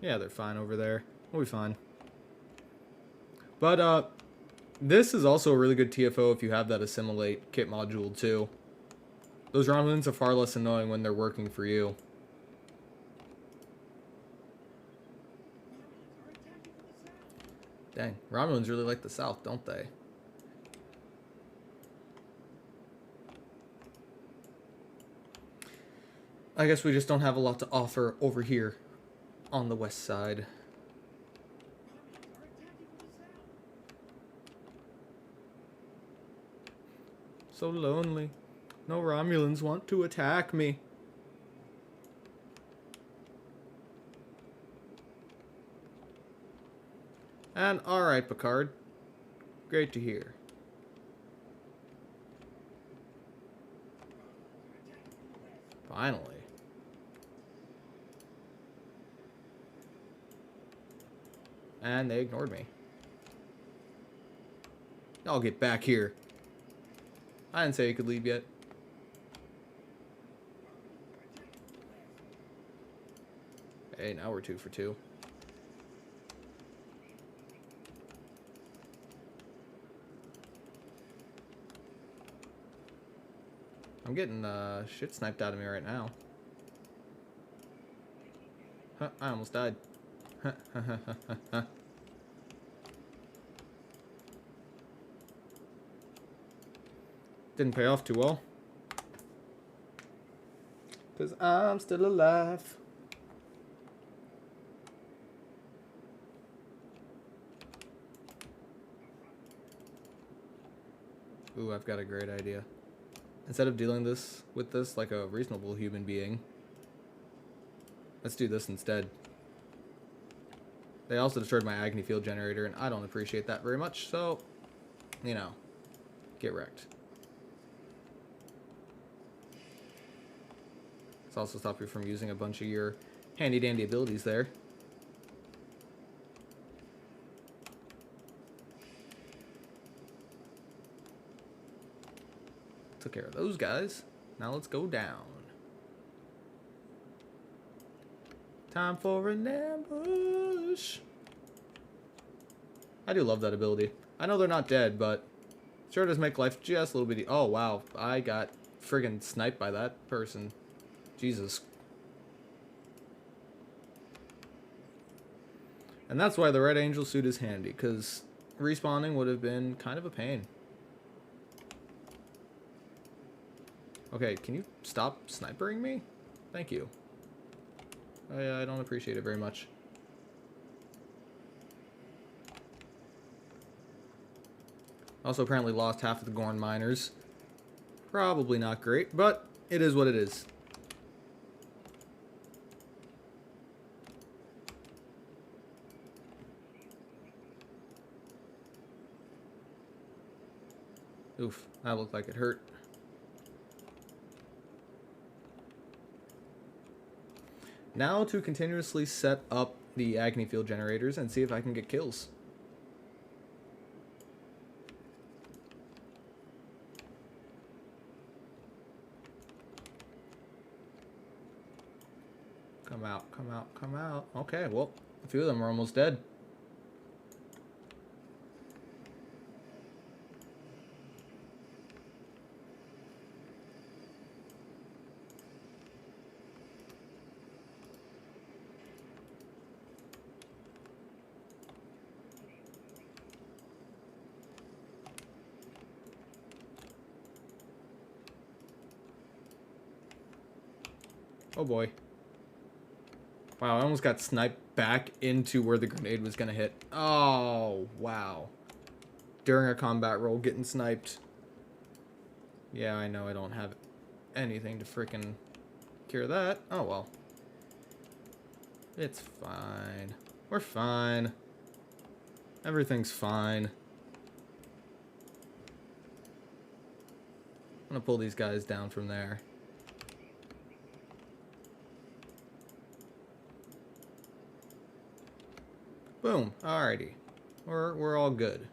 Yeah, they're fine over there. We'll be fine. But, this is also a really good TFO if you have that assimilate kit module, too. Those Romulans are far less annoying when they're working for you. Dang, Romulans really like the South, don't they? I guess we just don't have a lot to offer over here on the west side. So lonely. No Romulans want to attack me. And alright, Picard. Great to hear. Finally. And they ignored me. I'll get back here. I didn't say you could leave yet. Hey, now we're 2 for 2. I'm getting shit sniped out of me right now. Huh, I almost died. Didn't pay off too well. 'Cause I'm still alive. Ooh, I've got a great idea. Instead of dealing with this like a reasonable human being, let's do this instead. They also destroyed my Agni field generator, and I don't appreciate that very much, so, you know, get wrecked. Let's also stop you from using a bunch of your handy-dandy abilities there. Took care of those guys. Now let's go down. Time for an ambush. I do love that ability. I know they're not dead, but sure does make life just a little bit... Oh, wow. I got friggin' sniped by that person. Jesus. And that's why the Red Angel suit is handy, because respawning would have been kind of a pain. Okay, can you stop snipering me? Thank you. I don't appreciate it very much. Also apparently lost half of the Gorn miners. Probably not great, but it is what it is. Oof, that looked like it hurt. Now to continuously set up the Agni Field generators and see if I can get kills. Come out, come out, come out. Okay, well, a few of them are almost dead. Oh boy. Wow, I almost got sniped back into where the grenade was gonna hit. Oh, wow. During a combat roll, getting sniped. Yeah, I know I don't have anything to frickin' cure that. Oh well. It's fine. We're fine. Everything's fine. I'm gonna pull these guys down from there. Boom. Alrighty. We're all good.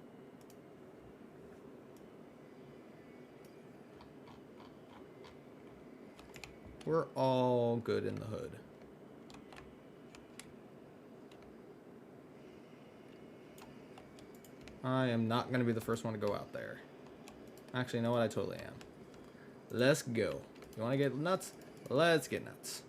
We're all good in the hood. I am not going to be the first one to go out there. Actually, you know what? I totally am. Let's go. You want to get nuts? Let's get nuts.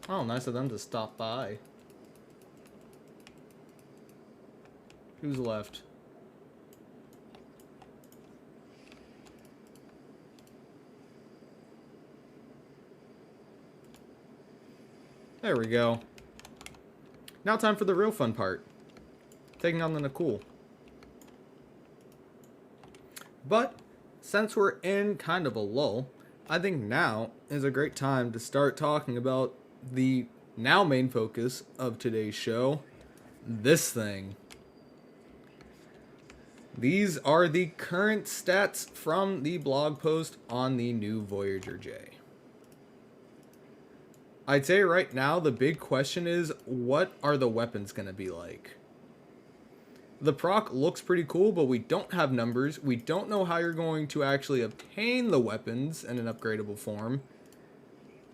Oh, nice of them to stop by. Who's left? There we go. Now time for the real fun part. Taking on the Nakul. But, since we're in kind of a lull, I think now is a great time to start talking about the now main focus of today's show, this thing. These are the current stats from the blog post on the new Voyager J. I'd say right now the big question is, what are the weapons going to be like? The proc looks pretty cool, but we don't have numbers. We don't know how you're going to actually obtain the weapons in an upgradable form.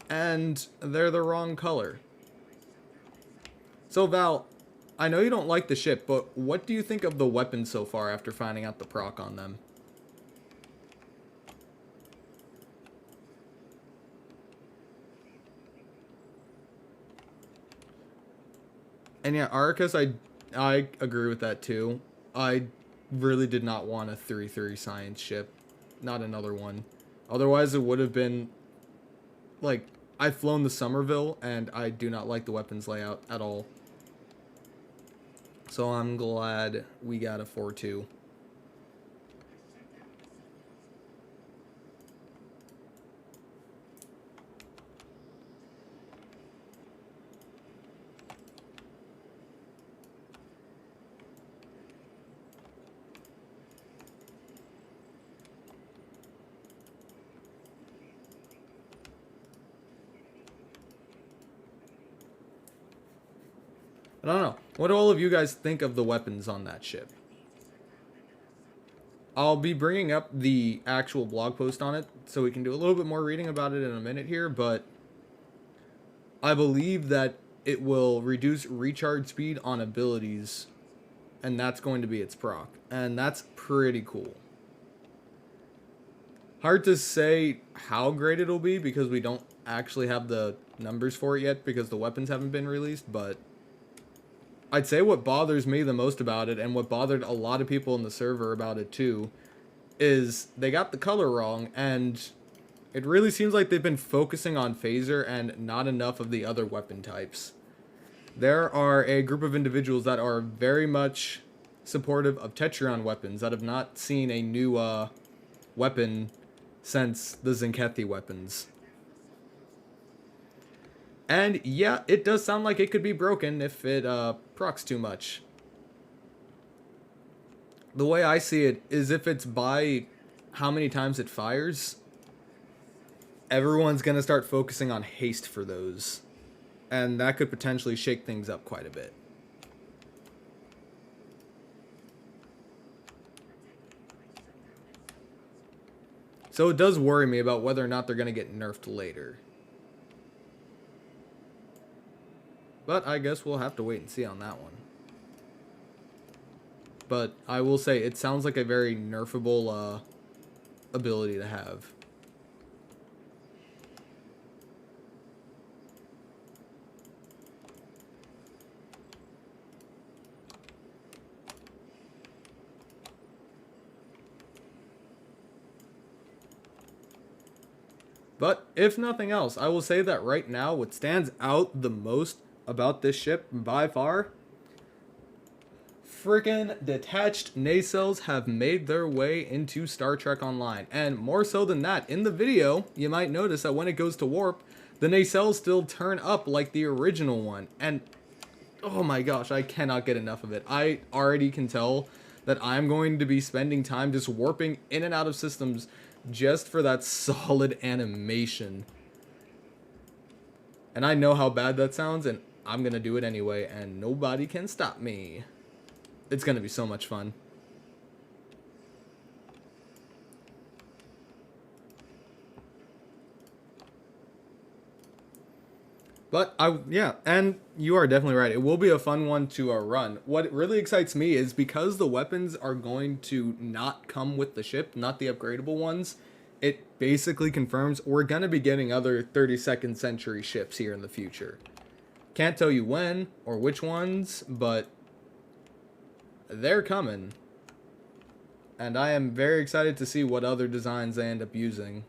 And they're the wrong color. So Val, I know you don't like the ship, but what do you think of the weapons so far after finding out the proc on them? And yeah, Arcus, I agree with that too. I really did not want a 3-3 science ship. Not another one. Otherwise, it would have been... Like, I've flown the Somerville, and I do not like the weapons layout at all. So I'm glad we got a 4-2. I don't know. What do all of you guys think of the weapons on that ship? I'll be bringing up the actual blog post on it, so we can do a little bit more reading about it in a minute here, but I believe that it will reduce recharge speed on abilities, and that's going to be its proc, and that's pretty cool. Hard to say how great it'll be, because we don't actually have the numbers for it yet, because the weapons haven't been released, but I'd say what bothers me the most about it, and what bothered a lot of people in the server about it too, is they got the color wrong, and It really seems like they've been focusing on phaser and not enough of the other weapon types. There are a group of individuals that are very much supportive of Tetrion weapons that have not seen a new weapon since the Zenkethi weapons. And yeah, it does sound like it could be broken if it procs too much. The way I see it is if it's by how many times it fires, everyone's going to start focusing on haste for those. And that could potentially shake things up quite a bit. So it does worry me about whether or not they're going to get nerfed later. But I guess we'll have to wait and see on that one. But I will say, it sounds like a very nerfable ability to have. But if nothing else, I will say that right now, what stands out the most about this ship by far, freaking detached nacelles have made their way into Star Trek Online. And more so than that, in the video, you might notice that when it goes to warp, the nacelles still turn up like the original one. And oh my gosh, I cannot get enough of it. I already can tell that I'm going to be spending time just warping in and out of systems just for that solid animation. And I know how bad that sounds, and I'm gonna do it anyway, and nobody can stop me. It's gonna be so much fun. But yeah, and you are definitely right. It will be a fun one to run. What really excites me is because the weapons are going to not come with the ship, not the upgradable ones, it basically confirms we're going to be getting other 32nd century ships here in the future. Can't tell you when or which ones, but they're coming. And I am very excited to see what other designs they end up using.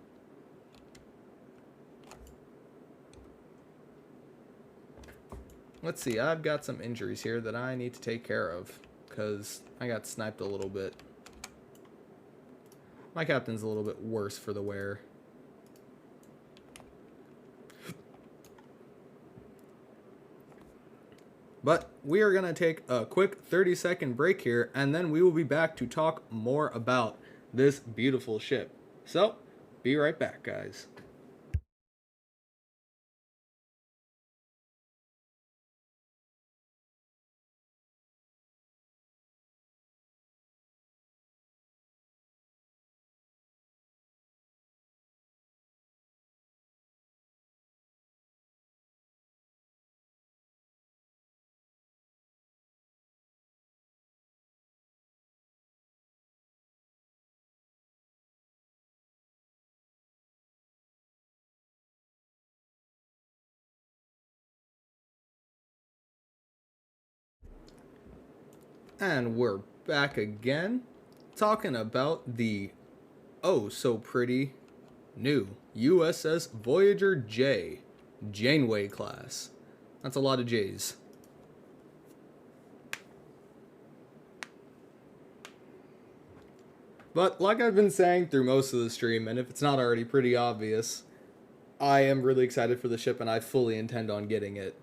Let's see, I've got some injuries here that I need to take care of, because I got sniped a little bit. My captain's a little bit worse for the wear. But we are going to take a quick 30-second break here, and then we will be back to talk more about this beautiful ship. So, be right back, guys. And we're back again, talking about the oh so pretty new USS Voyager J, Janeway class. That's a lot of J's. But like I've been saying through most of the stream, and if it's not already pretty obvious, I am really excited for the ship and I fully intend on getting it.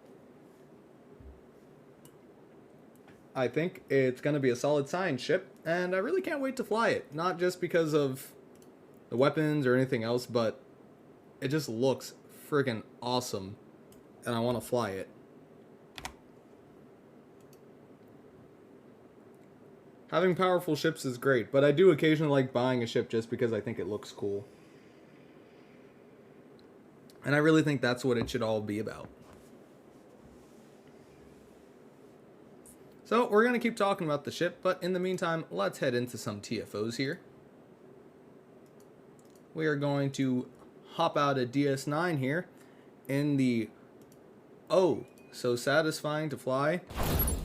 I think it's going to be a solid science ship, and I really can't wait to fly it. Not just because of the weapons or anything else, but it just looks freaking awesome, and I want to fly it. Having powerful ships is great, but I do occasionally like buying a ship just because I think it looks cool. And I really think that's what it should all be about. So we're going to keep talking about the ship, but in the meantime, let's head into some TFOs here. We are going to hop out a DS9 here in the oh so satisfying to fly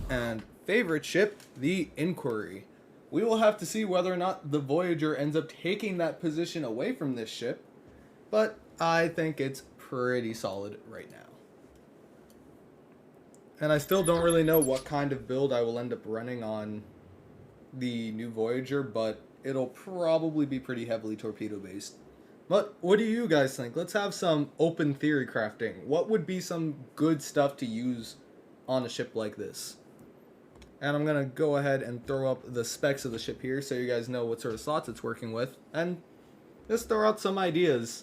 and favorite ship, the Inquiry. We will have to see whether or not the Voyager ends up taking that position away from this ship, but I think it's pretty solid right now. And I still don't really know what kind of build I will end up running on the new Voyager, but it'll probably be pretty heavily torpedo based. But what do you guys think? Let's have some open theory crafting. What would be some good stuff to use on a ship like this? And I'm going to go ahead and throw up the specs of the ship here so you guys know what sort of slots it's working with. And just throw out some ideas.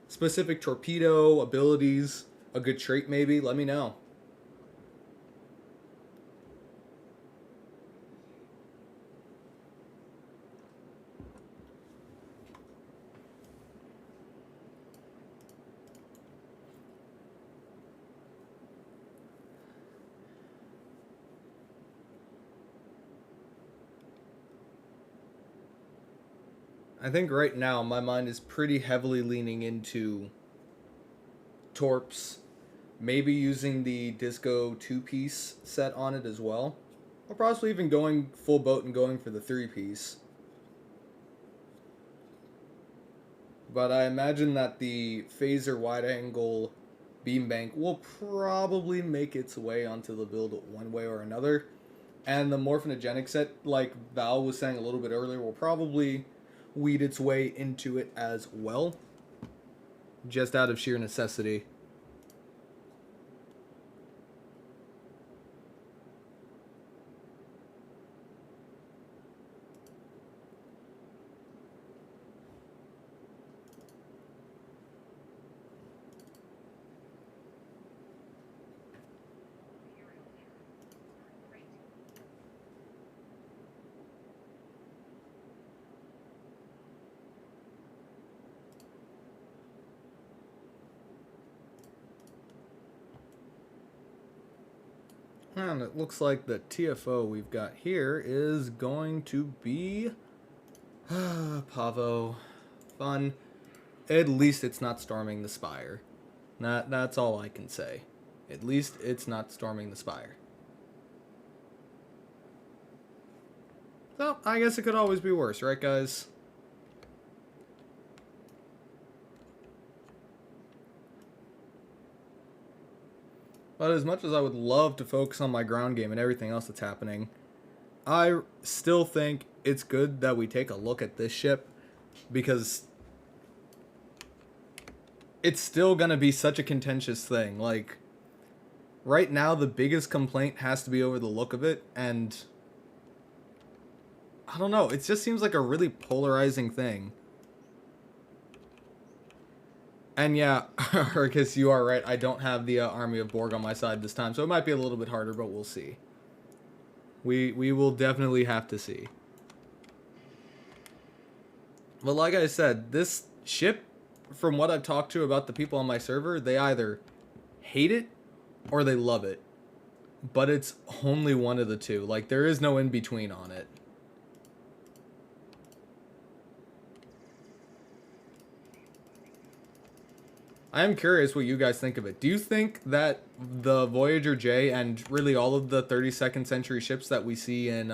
Specific torpedo, abilities, a good trait maybe, let me know. I think right now my mind is pretty heavily leaning into torps, maybe using the Disco 2-piece set on it as well, or possibly even going full boat and going for the 3-piece. But I imagine that the phaser wide-angle beam bank will probably make its way onto the build one way or another, and the morphinogenic set, like Val was saying a little bit earlier, will probably weed its way into it as well, just out of sheer necessity. And it looks like the TFO we've got here is going to be Pavo. Fun. At least it's not storming the Spire. That's all I can say. At least it's not storming the Spire. So, I guess it could always be worse, right guys? But as much as I would love to focus on my ground game and everything else that's happening, I still think it's good that we take a look at this ship, because it's still going to be such a contentious thing. Like, right now the biggest complaint has to be over the look of it, and I don't know, it just seems like a really polarizing thing. And yeah, Arcus, you are right. I don't have the Army of Borg on my side this time, so it might be a little bit harder, but we'll see. We will definitely have to see. But like I said, this ship, from what I've talked to about the people on my server, they either hate it or they love it. But it's only one of the two. Like, there is no in between on it. I am curious what you guys think of it. Do you think that the Voyager J and really all of the 32nd century ships that we see in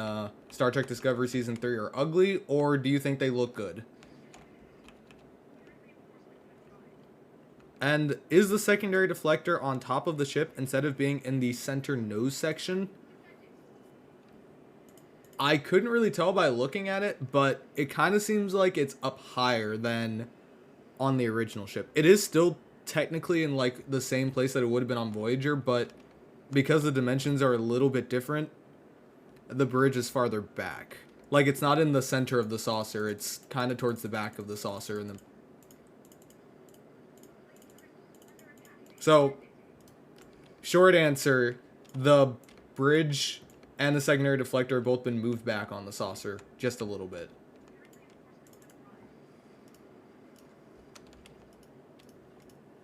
Star Trek Discovery Season 3 are ugly, or do you think they look good? And is the secondary deflector on top of the ship instead of being in the center nose section? I couldn't really tell by looking at it, but it kind of seems like it's up higher than on the original ship. It is still technically in like the same place that it would have been on Voyager, but because the dimensions are a little bit different, the bridge is farther back. Like, it's not in the center of the saucer, it's kind of towards the back of the saucer. And so, short answer, the bridge and the secondary deflector have both been moved back on the saucer just a little bit.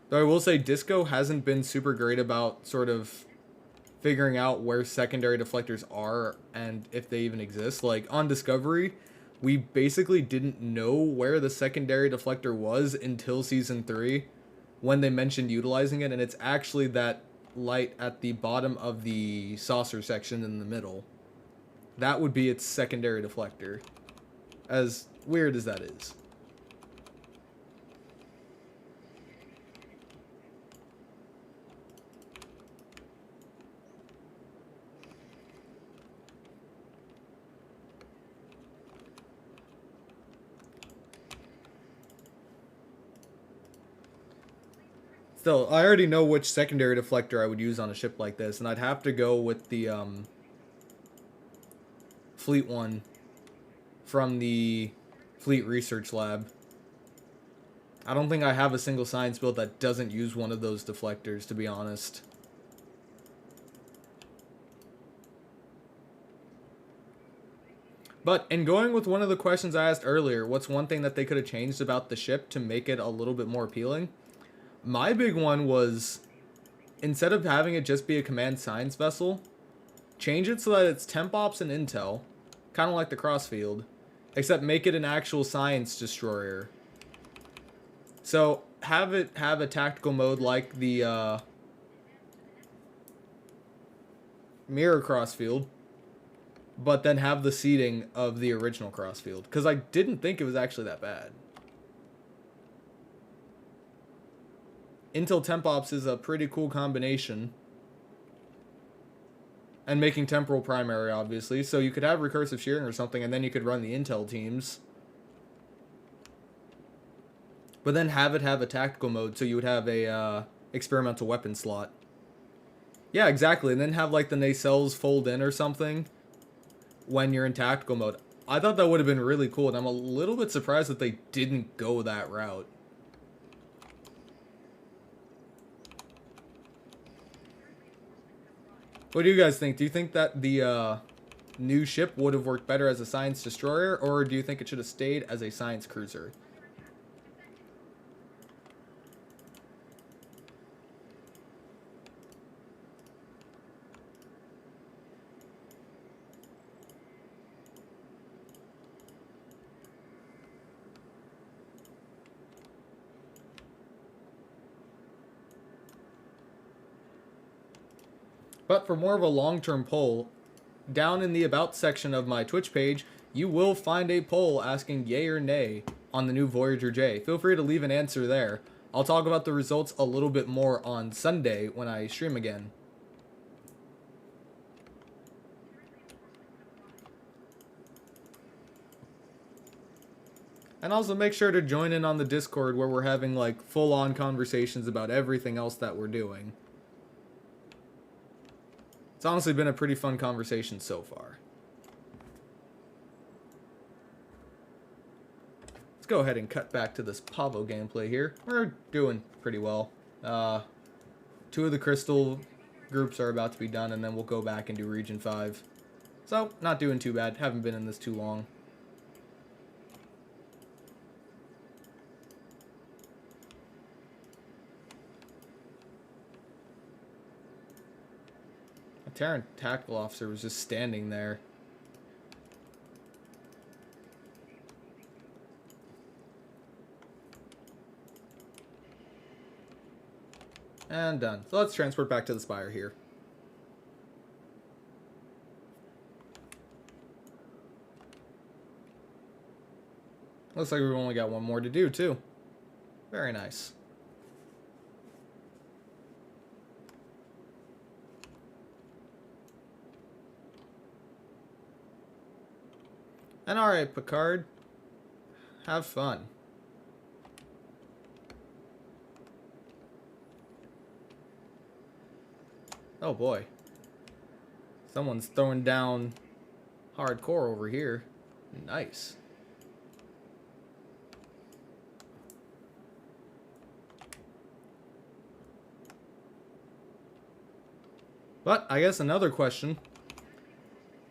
Though I will say Disco hasn't been super great about sort of figuring out where secondary deflectors are and if they even exist. Like, on Discovery, we basically didn't know where the secondary deflector was until Season 3 when they mentioned utilizing it, and it's actually that light at the bottom of the saucer section in the middle. That would be its secondary deflector, as weird as that is. Still, I already know which secondary deflector I would use on a ship like this, and I'd have to go with the fleet one from the fleet research lab. I don't think I have a single science build that doesn't use one of those deflectors, to be honest. But in going with one of the questions I asked earlier, what's one thing that they could have changed about the ship to make it a little bit more appealing? My big one was, instead of having it just be a command science vessel, change it so that it's temp ops and intel, kind of like the Crossfield, except make it an actual science destroyer. So have it have a tactical mode like the mirror Crossfield, but then have the seating of the original Crossfield, because I didn't think it was actually that bad. Intel Temp Ops is a pretty cool combination. And making temporal primary, obviously. So you could have recursive shearing or something, and then you could run the Intel teams. But then have it have a tactical mode, so you would have a experimental weapon slot. Yeah, exactly. And then have like the nacelles fold in or something when you're in tactical mode. I thought that would have been really cool, and I'm a little bit surprised that they didn't go that route. What do you guys think? Do you think that the new ship would have worked better as a science destroyer, or do you think it should have stayed as a science cruiser? But for more of a long-term poll, down in the About section of my Twitch page, you will find a poll asking yay or nay on the new Voyager J. Feel free to leave an answer there. I'll talk about the results a little bit more on Sunday when I stream again. And also make sure to join in on the Discord where we're having like full-on conversations about everything else that we're doing. It's honestly been a pretty fun conversation so far. Let's go ahead and cut back to this Pavo gameplay here. We're doing pretty well. 2 of the crystal groups are about to be done, and then we'll go back and do Region 5. So, not doing too bad. Haven't been in this too long. Terran tactical officer was just standing there. And done. So let's transport back to the Spire here. Looks like we've only got one more to do, too. Very nice. And alright, Picard. Have fun. Oh boy. Someone's throwing down hardcore over here. Nice. But I guess another question.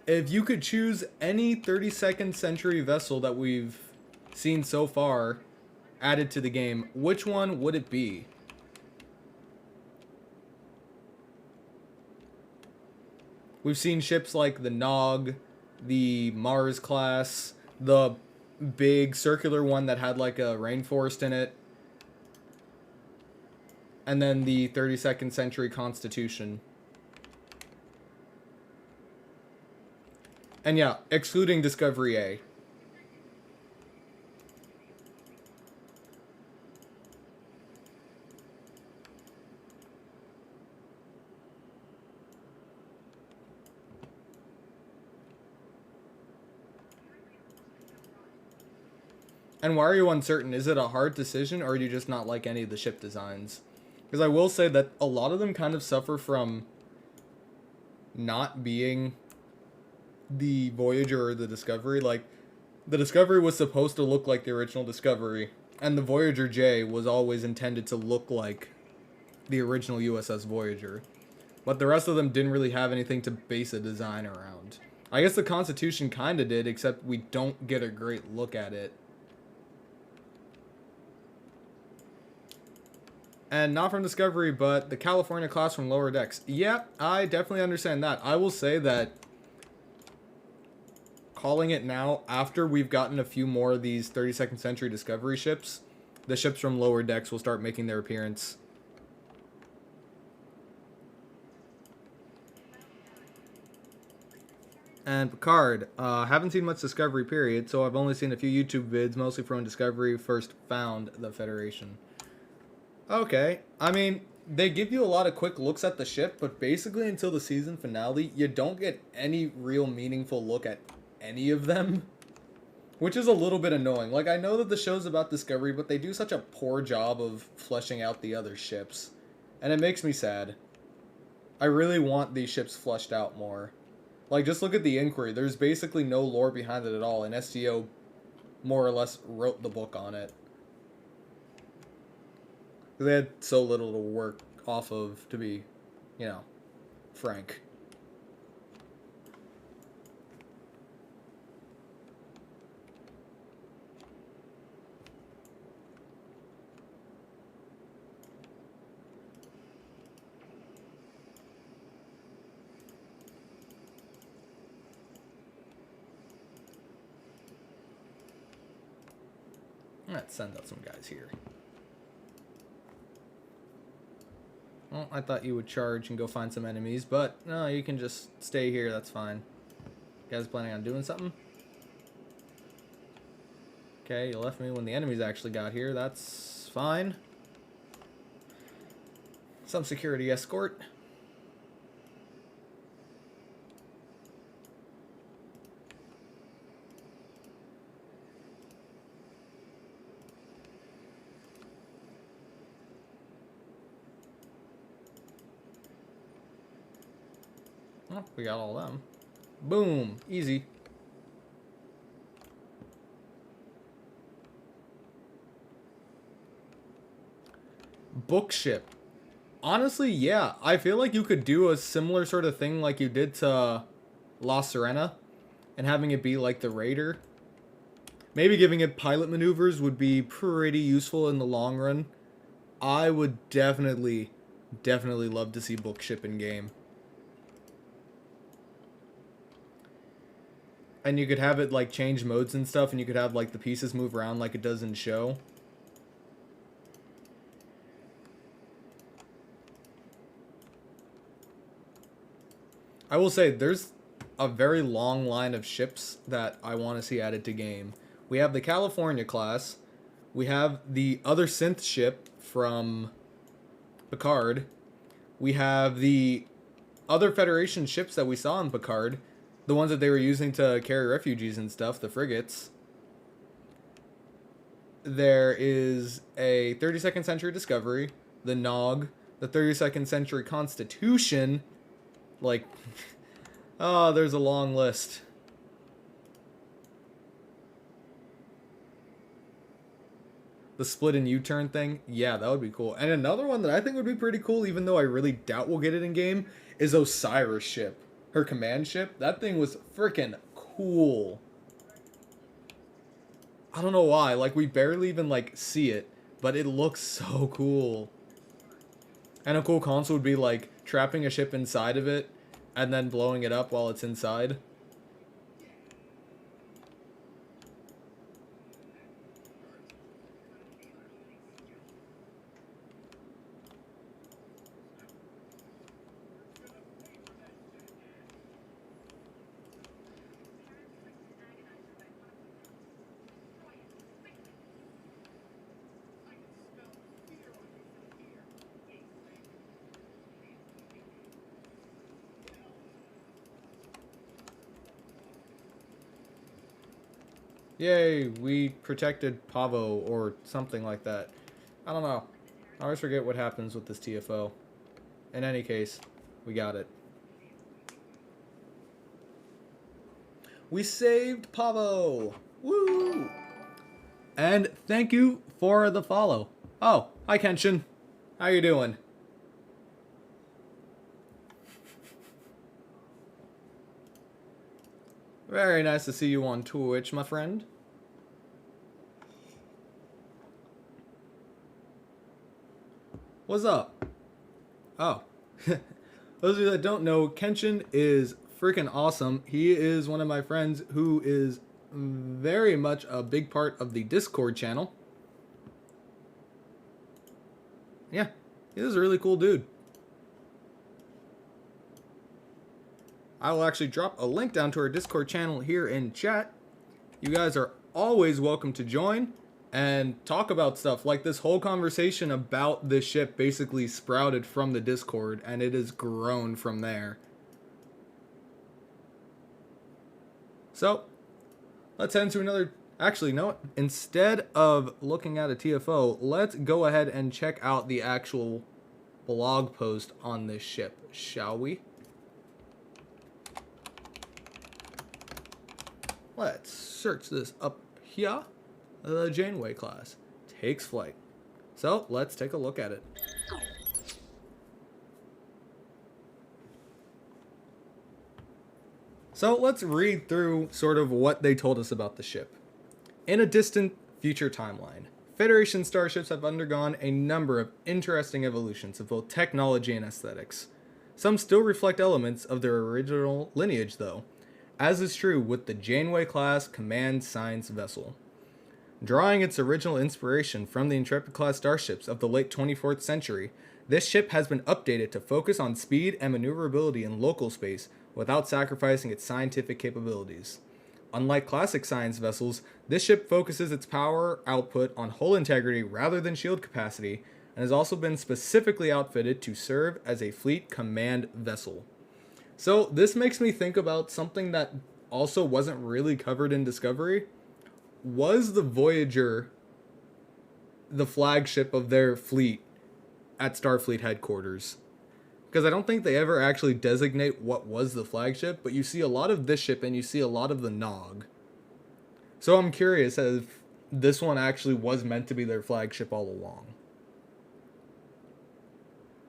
If you could choose any 32nd century vessel that we've seen so far added to the game, which one would it be? We've seen ships like the Nog, the Mars class, the big circular one that had like a rainforest in it, and then the 32nd century Constitution. And yeah, excluding Discovery A. And why are you uncertain? Is it a hard decision, or do you just not like any of the ship designs? Because I will say that a lot of them kind of suffer from not being the Voyager or the Discovery. Like, the Discovery was supposed to look like the original Discovery, and the Voyager J was always intended to look like the original USS Voyager. But the rest of them didn't really have anything to base a design around. I guess the Constitution kind of did, except we don't get a great look at it. And not from Discovery, but the California class from Lower Decks. Yeah, I definitely understand that. I will say that calling it now, after we've gotten a few more of these 32nd Century Discovery ships, the ships from Lower Decks will start making their appearance. And Picard, haven't seen much Discovery period, so I've only seen a few YouTube vids, mostly from when Discovery first found the Federation. Okay, I mean, they give you a lot of quick looks at the ship, but basically until the season finale, you don't get any real meaningful look at any of them. Which is a little bit annoying. Like, I know that the show's about Discovery, but they do such a poor job of fleshing out the other ships. And it makes me sad. I really want these ships fleshed out more. Like, just look at the Inquiry. There's basically no lore behind it at all, and STO more or less wrote the book on it. They had so little to work off of, to be, you know, frank. Let's send out some guys here. Well, I thought you would charge and go find some enemies, but no, you can just stay here, that's fine. You guys planning on doing something? Okay, you left me when the enemies actually got here, that's fine. Some security escort. Oh, we got all them. Boom! Easy. Bookship. Honestly, yeah. I feel like you could do a similar sort of thing like you did to La Sirena, and having it be like the Raider. Maybe giving it pilot maneuvers would be pretty useful in the long run. I would definitely love to see Bookship in game. And you could have it, like, change modes and stuff, and you could have, like, the pieces move around like it does in show. I will say, there's a very long line of ships that I want to see added to game. We have the California class. We have the other synth ship from Picard. We have the other Federation ships that we saw in Picard. The ones that they were using to carry refugees and stuff, the frigates. There is a 32nd Century Discovery, the Nog, the 32nd Century Constitution. Like, oh, there's a long list. The split and U-turn thing, yeah, that would be cool. And another one that I think would be pretty cool, even though I really doubt we'll get it in game, is Osiris ship. Her command ship, that thing was freaking cool. I don't know why, like, we barely even, like, see it, but it looks so cool. And a cool console would be, like, trapping a ship inside of it, and then blowing it up while it's inside. Yay, we protected Pavo or something like that. I don't know. I always forget what happens with this TFO. In any case, we got it. We saved Pavo! Woo! And thank you for the follow. Oh, hi Kenshin. How you doing? Very nice to see you on Twitch, my friend. What's up? Oh. Those of you that don't know, Kenshin is freaking awesome. He is one of my friends who is very much a big part of the Discord channel. Yeah, he is a really cool dude. I will actually drop a link down to our Discord channel here in chat. You guys are always welcome to join and talk about stuff. Like this whole conversation about this ship basically sprouted from the Discord, and it has grown from there. So, let's head into another... Actually, no, instead of looking at a TFO, let's go ahead and check out the actual blog post on this ship, shall we? Let's search this up here. The Janeway class takes flight. So, let's take a look at it. So, let's read through sort of what they told us about the ship. In a distant future timeline, Federation starships have undergone a number of interesting evolutions of both technology and aesthetics. Some still reflect elements of their original lineage, though, as is true with the Janeway-class command science vessel. Drawing its original inspiration from the Intrepid-class starships of the late 24th century, this ship has been updated to focus on speed and maneuverability in local space without sacrificing its scientific capabilities. Unlike classic science vessels, this ship focuses its power output on hull integrity rather than shield capacity, and has also been specifically outfitted to serve as a fleet command vessel. So this makes me think about something that also wasn't really covered in Discovery. Was the Voyager the flagship of their fleet at Starfleet headquarters? Because I don't think they ever actually designate what was the flagship, but you see a lot of this ship and you see a lot of the Nog. So I'm curious if this one actually was meant to be their flagship all along.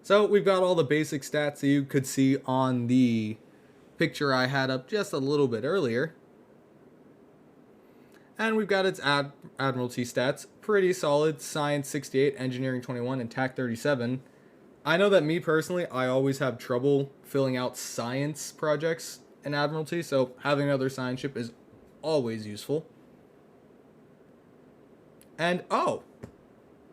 So we've got all the basic stats that you could see on the picture I had up just a little bit earlier. And we've got its Admiralty stats. Pretty solid. Science 68, Engineering 21, and TAC 37. I know that me personally, I always have trouble filling out science projects in Admiralty, so having another science ship is always useful. And, oh,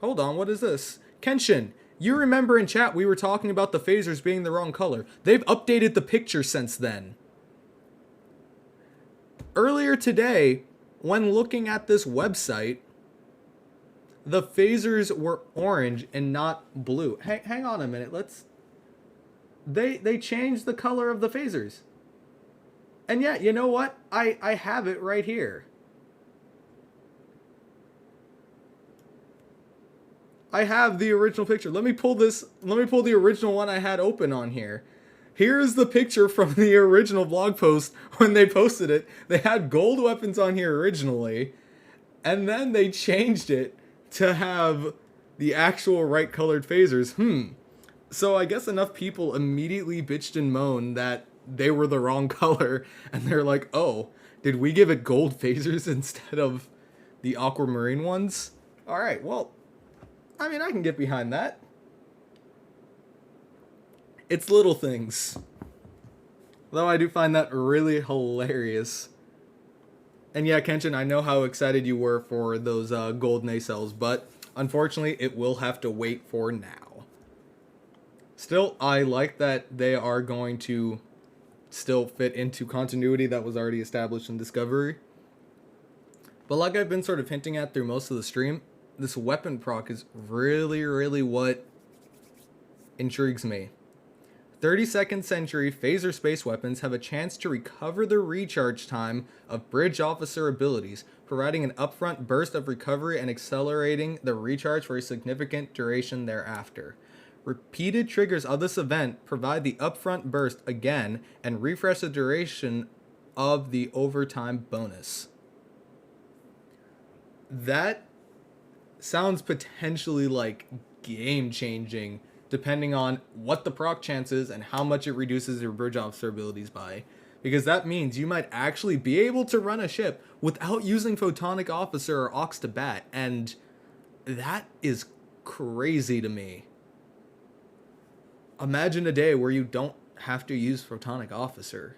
hold on, what is this? Kenshin, you remember in chat we were talking about the phasers being the wrong color. They've updated the picture since then. Earlier today, when looking at this website, the phasers were orange and not blue. Hang on a minute. They changed the color of the phasers. And yeah, you know what? I have it right here. I have the original picture. Let me pull the original one I had open on here. Here's the picture from the original blog post when they posted it. They had gold weapons on here originally, and then they changed it to have the actual right colored phasers. So I guess enough people immediately bitched and moaned that they were the wrong color, and they're like, oh, did we give it gold phasers instead of the aquamarine ones? Alright, well, I mean, I can get behind that. It's little things. Though I do find that really hilarious. And yeah, Kenshin, I know how excited you were for those gold nacelles, but unfortunately, it will have to wait for now. Still, I like that they are going to still fit into continuity that was already established in Discovery. But like I've been sort of hinting at through most of the stream, this weapon proc is really, really what intrigues me. 32nd century phaser space weapons have a chance to recover the recharge time of bridge officer abilities, providing an upfront burst of recovery and accelerating the recharge for a significant duration thereafter. Repeated triggers of this event provide the upfront burst again and refresh the duration of the overtime bonus. That sounds potentially like game changing, depending on what the proc chance is and how much it reduces your bridge officer abilities by. Because that means you might actually be able to run a ship without using Photonic Officer or Ox to Bat, and that is crazy to me. Imagine a day where you don't have to use Photonic Officer.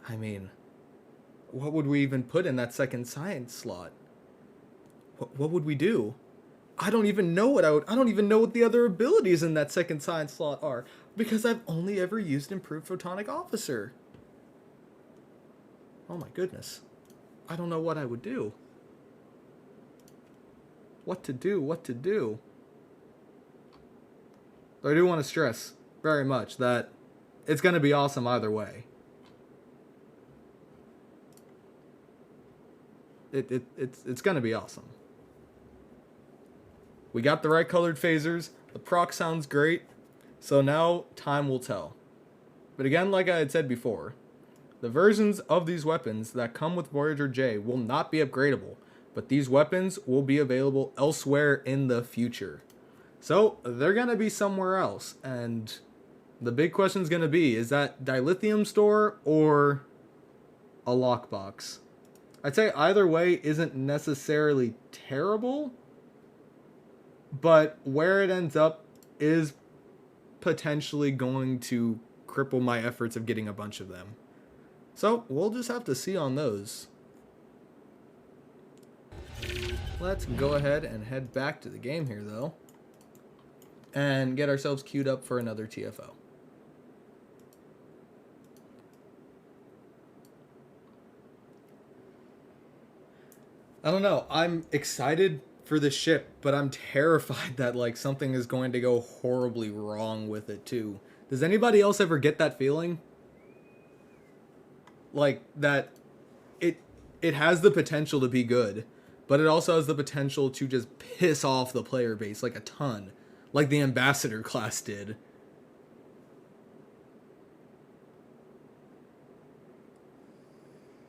I mean, what would we even put in that second science slot? What would we do? I don't even know what I don't even know what the other abilities in that second science slot are, because I've only ever used Improved Photonic Officer. Oh my goodness. I don't know what I would do. What to do. But I do want to stress very much that it's going to be awesome either way. It's going to be awesome. We got the right colored phasers. The proc sounds great. So now time will tell. But again, like I had said before, the versions of these weapons that come with Voyager J will not be upgradable, but these weapons will be available elsewhere in the future. So they're going to be somewhere else. And the big question is going to be, is that dilithium store or a lockbox? I'd say either way isn't necessarily terrible, but where it ends up is potentially going to cripple my efforts of getting a bunch of them. So we'll just have to see on those. Let's go ahead and head back to the game here, though, and get ourselves queued up for another TFO. I don't know. I'm excited for the ship, but I'm terrified that like something is going to go horribly wrong with it too. Does anybody else ever get that feeling? Like that it has the potential to be good, but it also has the potential to just piss off the player base like a ton, like the Ambassador class did.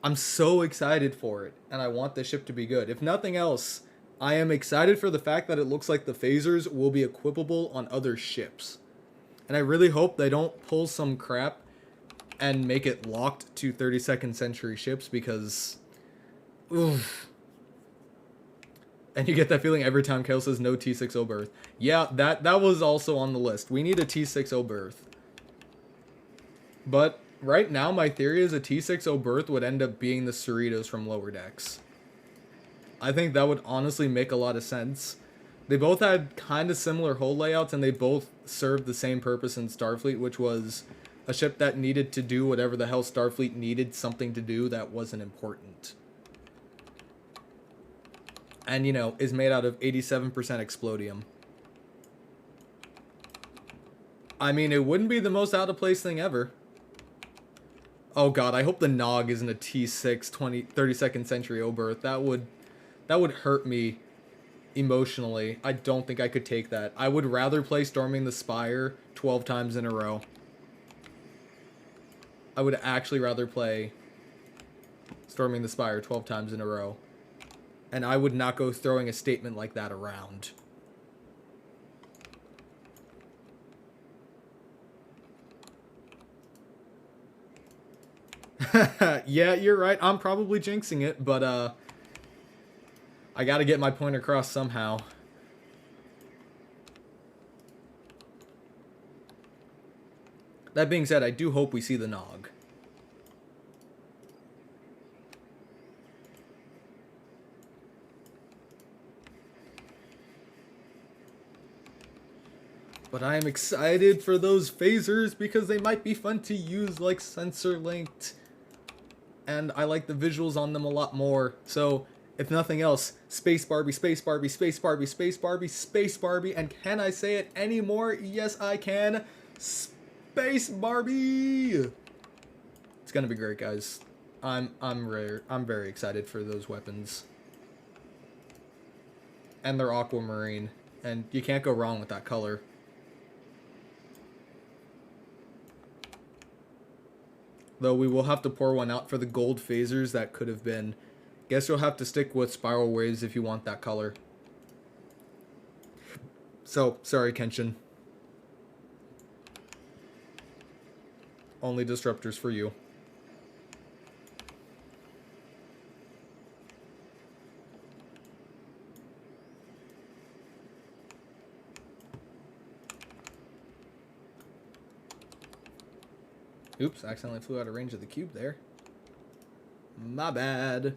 I'm so excited for it, and I want the ship to be good. If nothing else, I am excited for the fact that it looks like the phasers will be equipable on other ships. And I really hope they don't pull some crap and make it locked to 32nd century ships, because oof. And you get that feeling every time Kale says no T60 berth. Yeah, that was also on the list. We need a T60 berth. But right now my theory is a T60 berth would end up being the Cerritos from Lower Decks. I think that would honestly make a lot of sense. They both had kind of similar hull layouts, and they both served the same purpose in Starfleet, which was a ship that needed to do whatever the hell Starfleet needed something to do that wasn't important. And, you know, is made out of 87% explodium. I mean, it wouldn't be the most out of place thing ever. Oh god, I hope the Nog isn't a T6 32nd century O-berth. That would hurt me emotionally. I don't think I could take that. I would rather play Storming the Spire 12 times in a row. I would actually rather play Storming the Spire 12 times in a row. And I would not go throwing a statement like that around. Yeah, you're right. I'm probably jinxing it, but I gotta get my point across somehow. That being said, I do hope we see the Nog. But I am excited for those phasers because they might be fun to use like sensor linked. And I like the visuals on them a lot more. So, if nothing else, Space Barbie, Space Barbie, Space Barbie, Space Barbie, Space Barbie, and can I say it anymore? Yes, I can. Space Space Barbie! It's gonna be great, guys. I'm very excited for those weapons. And they're aquamarine. And you can't go wrong with that color. Though we will have to pour one out for the gold phasers that could have been. Guess you'll have to stick with spiral waves if you want that color. So, sorry, Kenshin. Only disruptors for you. Oops, accidentally flew out of range of the cube there. My bad.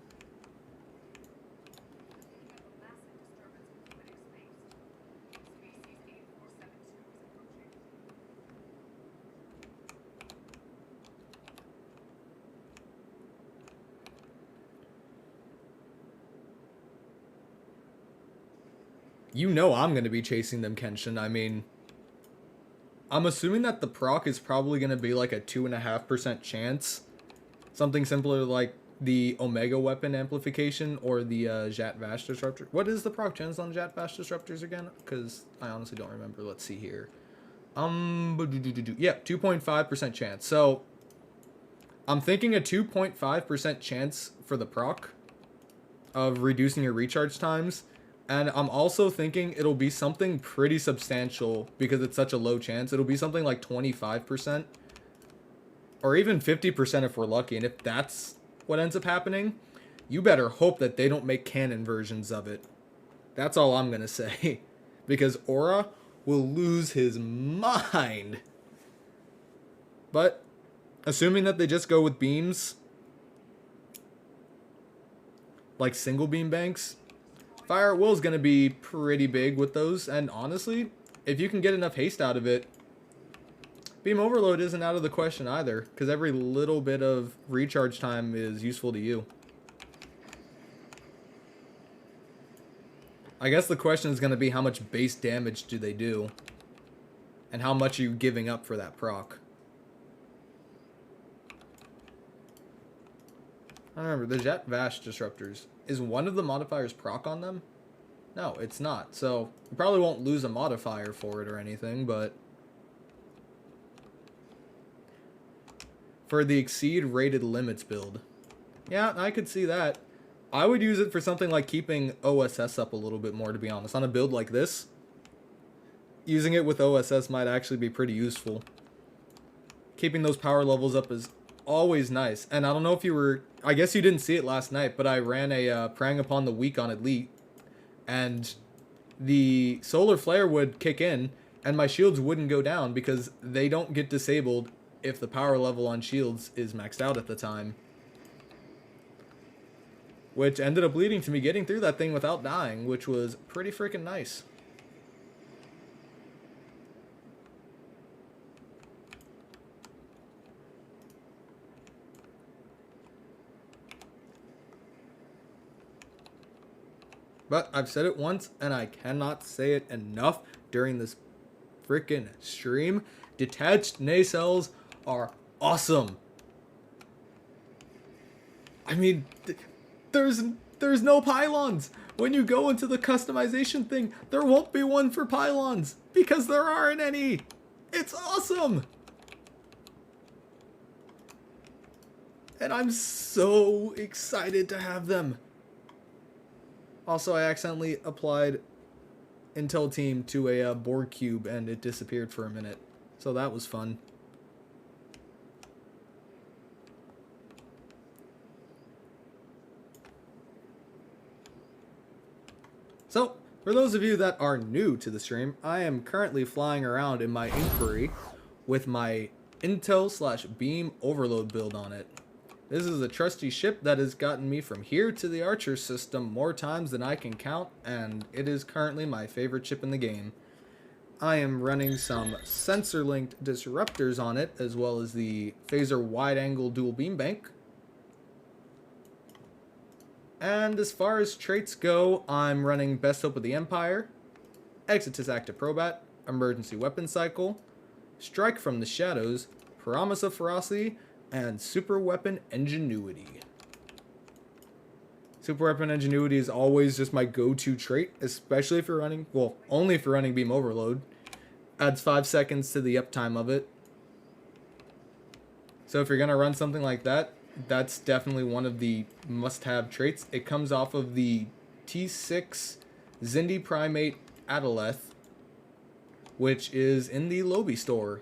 You know I'm going to be chasing them, Kenshin. I mean, I'm assuming that the proc is probably going to be like a 2.5% chance. Something similar to like the Omega weapon amplification or the Jat Vash disruptor. What is the proc chance on Jat Vash disruptors again? Because I honestly don't remember. Let's see here. Yeah, 2.5% chance. So I'm thinking a 2.5% chance for the proc of reducing your recharge times. And I'm also thinking it'll be something pretty substantial because it's such a low chance. It'll be something like 25%. Or even 50% if we're lucky. And if that's what ends up happening, you better hope that they don't make canon versions of it. That's all I'm going to say. Because Aura will lose his mind. But, assuming that they just go with beams, like single beam banks, Fire at Will is going to be pretty big with those. And honestly, if you can get enough haste out of it, Beam Overload isn't out of the question either, because every little bit of recharge time is useful to you. I guess the question is going to be how much base damage do they do? And how much are you giving up for that proc? I remember, the Jet Vash disruptors. Is one of the modifiers proc on them? No, it's not. So, you probably won't lose a modifier for it or anything, but for the exceed rated limits build. Yeah, I could see that. I would use it for something like keeping OSS up a little bit more, to be honest. On a build like this, using it with OSS might actually be pretty useful. Keeping those power levels up is always nice. And I don't know if you were, I guess you didn't see it last night, but I ran a Preying Upon the Weak on Elite, and the Solar Flare would kick in, and my shields wouldn't go down because they don't get disabled if the power level on shields is maxed out at the time. Which ended up leading to me getting through that thing without dying, which was pretty freaking nice. But I've said it once, and I cannot say it enough during this freaking stream. Detached nacelles are awesome. I mean, there's no pylons. When you go into the customization thing, there won't be one for pylons because there aren't any. It's awesome. And I'm so excited to have them. Also, I accidentally applied Intel Team to a Borg cube and it disappeared for a minute. So that was fun. So, for those of you that are new to the stream, I am currently flying around in my Inquiry with my Intel/Beam Overload build on it. This is a trusty ship that has gotten me from here to the Archer system more times than I can count, and it is currently my favorite ship in the game. I am running some sensor-linked disruptors on it, as well as the Phaser wide-angle dual beam bank. And as far as traits go, I'm running Best Hope of the Empire, Exitus Active Probat, Emergency Weapon Cycle, Strike from the Shadows, Promise of Ferocity, and Super Weapon Ingenuity. Super Weapon Ingenuity is always just my go-to trait, especially if you're running, well, only if you're running Beam Overload. Adds 5 seconds to the uptime of it. So if you're going to run something like that, that's definitely one of the must-have traits. It comes off of the T6 Zindi Primate Adaleth, which is in the Lobby store.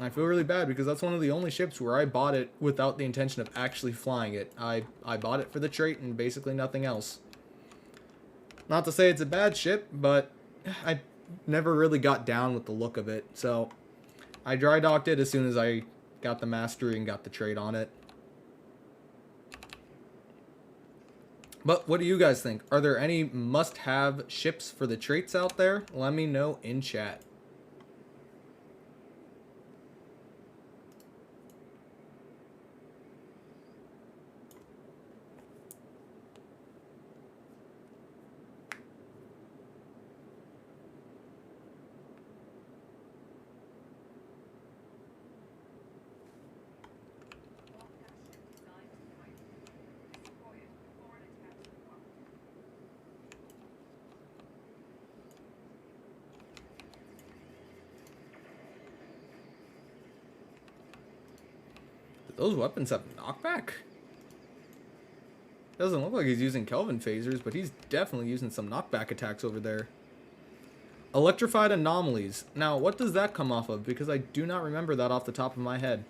I feel really bad because that's one of the only ships where I bought it without the intention of actually flying it. I bought it for the trait and basically nothing else. Not to say it's a bad ship, but I never really got down with the look of it. So I dry docked it as soon as I got the mastery and got the trait on it. But what do you guys think? Are there any must-have ships for the traits out there? Let me know in chat. Those weapons have knockback? Doesn't look like he's using Kelvin phasers, but he's definitely using some knockback attacks over there. Electrified anomalies. Now, what does that come off of? Because I do not remember that off the top of my head.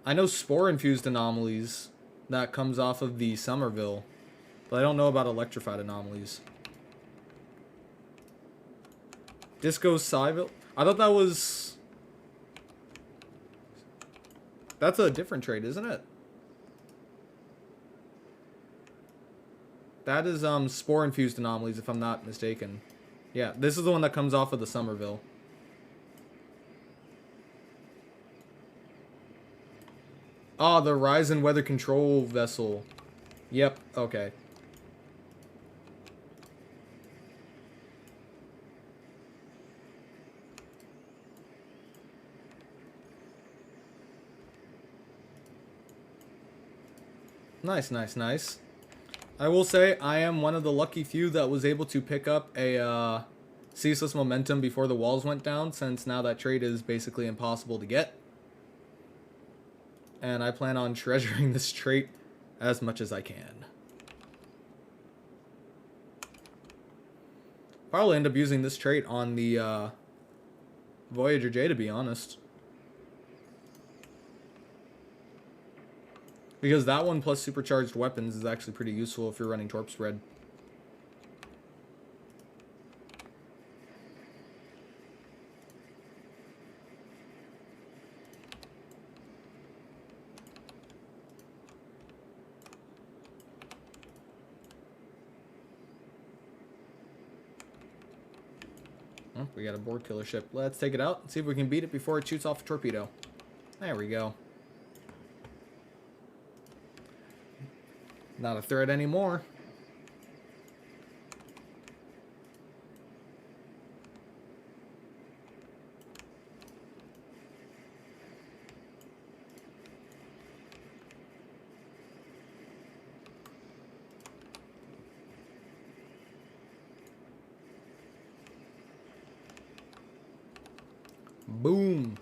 I know spore-infused anomalies. That comes off of the Somerville. But I don't know about electrified anomalies. Disco Cyville? I thought that was... That's a different trait, isn't it? That is spore-infused anomalies, if I'm not mistaken. Yeah, this is the one that comes off of the Somerville. Ah, the Ryzen Weather Control Vessel. Yep, okay. Nice, nice, nice. I will say I am one of the lucky few that was able to pick up a Ceaseless Momentum before the walls went down, since now that trait is basically impossible to get. And I plan on treasuring this trait as much as I can. Probably end up using this trait on the Voyager J, to be honest. Because that one plus supercharged weapons is actually pretty useful if you're running Torp Spread. Oh, we got a board killer ship. Let's take it out and see if we can beat it before it shoots off a torpedo. There we go. Not a threat anymore. Boom.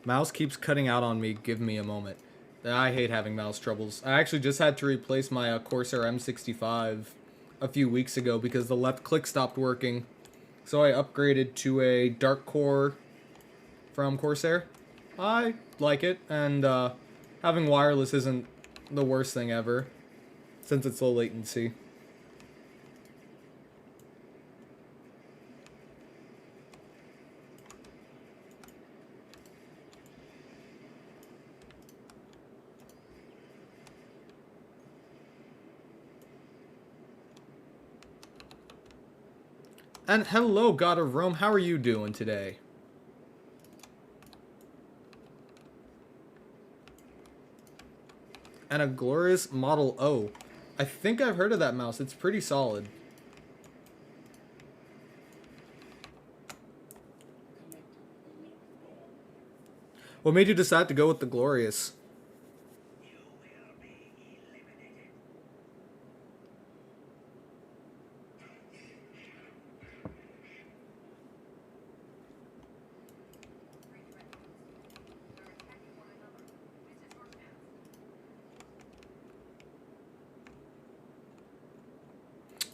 Mouse keeps cutting out on me. Give me a moment. I hate having mouse troubles. I actually just had to replace my Corsair M65 a few weeks ago because the left click stopped working. So I upgraded to a Dark Core from Corsair. I like it, and having wireless isn't the worst thing ever, since it's low latency. And hello, God of Rome, how are you doing today? And a glorious Model O. I think I've heard of that mouse. It's pretty solid. What made you decide to go with the glorious?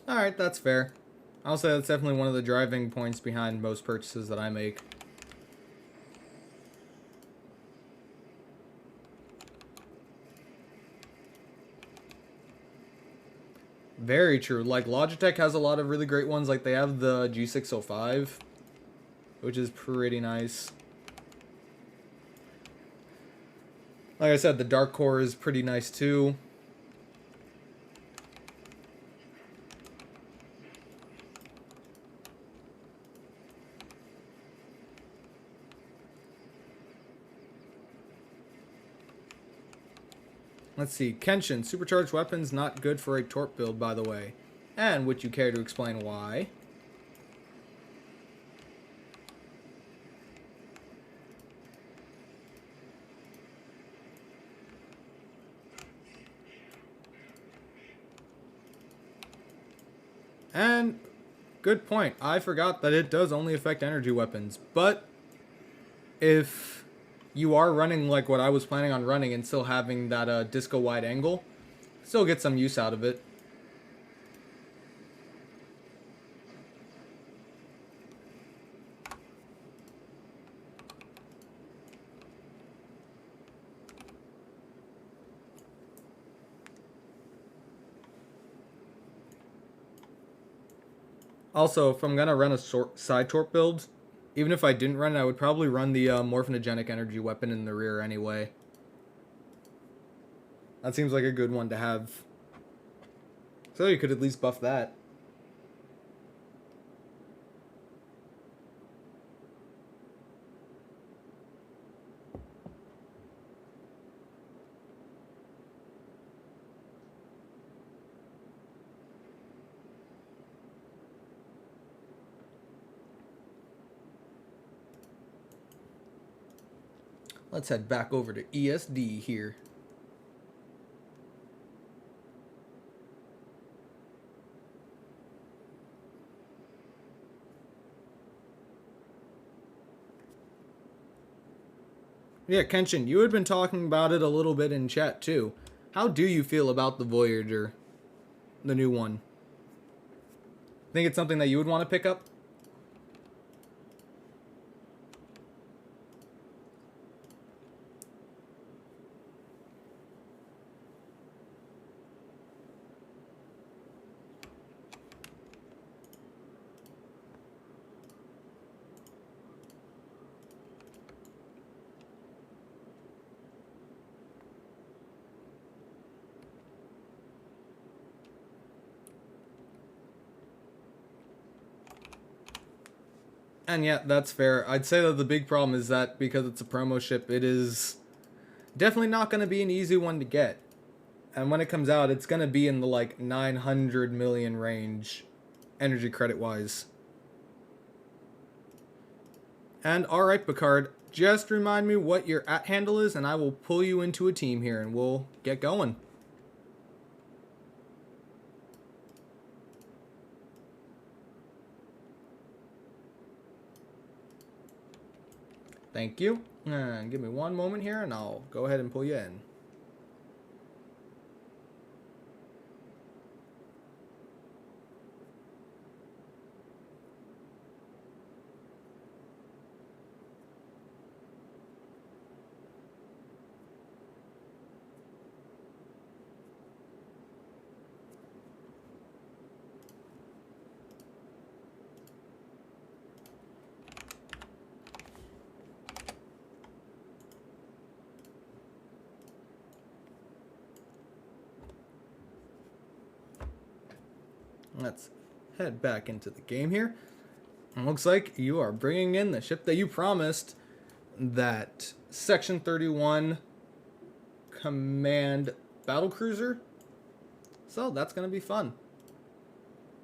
Alright, that's fair. I'll say that's definitely one of the driving points behind most purchases that I make. Very true. Like, Logitech has a lot of really great ones. Like, they have the G605, which is pretty nice. Like I said, the Dark Core is pretty nice too. Let's see. Kenshin, supercharged weapons not good for a torp build, by the way. And would you care to explain why? And good point. I forgot that it does only affect energy weapons. But if you are running like what I was planning on running and still having that disco wide angle, still get some use out of it. Also, if I'm gonna run a side torp build, even if I didn't run it, I would probably run the morphinogenic energy weapon in the rear anyway. That seems like a good one to have. So you could at least buff that. Let's head back over to ESD here. Yeah, Kenshin, you had been talking about it a little bit in chat too. How do you feel about the Voyager, the new one? Think it's something that you would want to pick up? And yeah, that's fair. I'd say that the big problem is that because it's a promo ship, it is definitely not going to be an easy one to get. And when it comes out, it's going to be in the like 900 million range, energy credit wise. And alright, Picard, just remind me what your @ handle is, and I will pull you into a team here, and we'll get going. Thank you. And give me one moment here, and I'll go ahead and pull you in. Let's head back into the game here. It looks like you are bringing in the ship that you promised, that Section 31 Command Battle Cruiser. So that's going to be fun.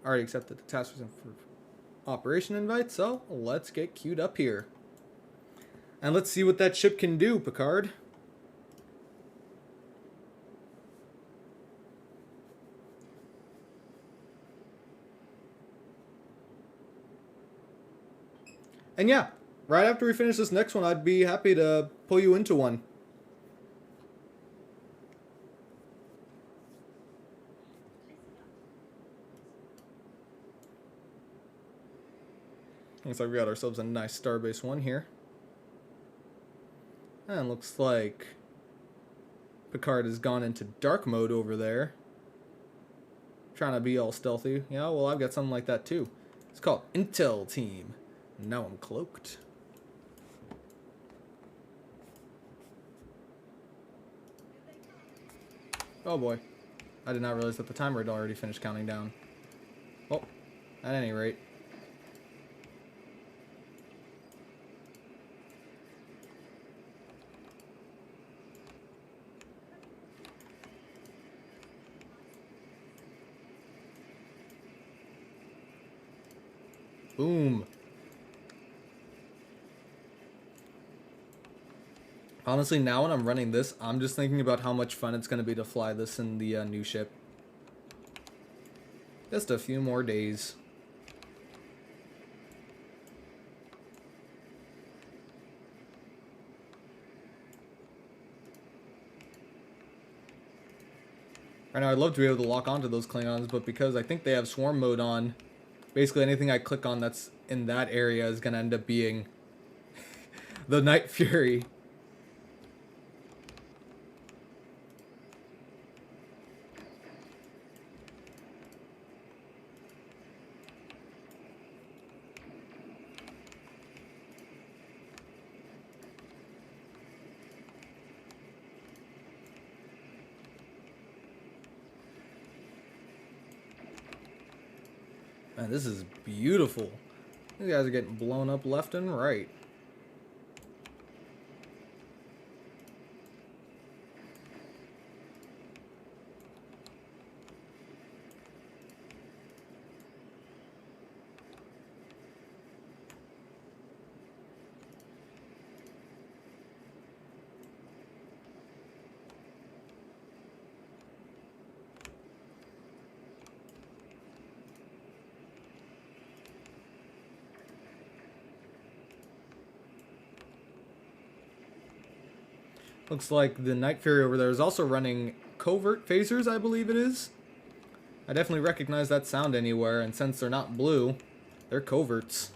Already accepted the task force for operation invite, so let's get queued up here. And let's see what that ship can do, Picard. And yeah, right after we finish this next one, I'd be happy to pull you into one. Looks like we got ourselves a nice Starbase 1 here. And looks like Picard has gone into dark mode over there. Trying to be all stealthy. Yeah, well, I've got something like that too. It's called Intel Team. Now I'm cloaked. Oh boy. I did not realize that the timer had already finished counting down. Well, at any rate. Boom. Honestly, now when I'm running this, I'm just thinking about how much fun it's going to be to fly this in the new ship. Just a few more days. Right now, I'd love to be able to lock onto those Klingons, but because I think they have swarm mode on, basically anything I click on that's in that area is going to end up being the Night Fury. Man, this is beautiful. These guys are getting blown up left and right. Looks like the Night Fury over there is also running covert phasers, I believe it is. I definitely recognize that sound anywhere, and since they're not blue, they're coverts.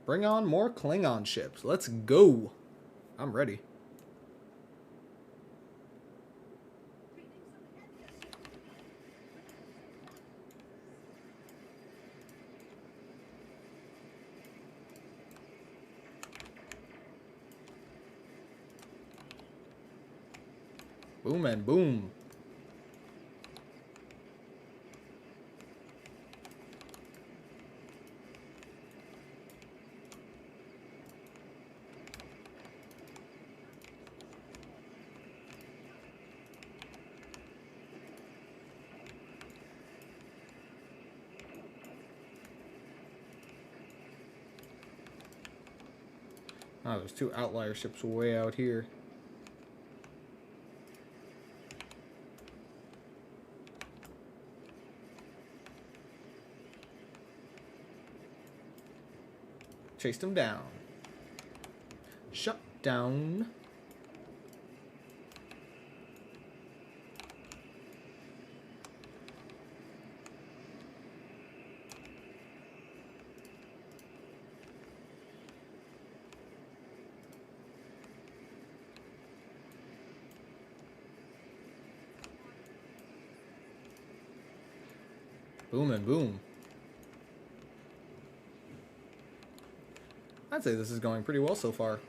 Bring on more Klingon ships. Let's go. I'm ready. Boom and boom. Oh, there's two outlier ships way out here. Chased him down. Shut down. Boom and boom. I'd say this is going pretty well so far.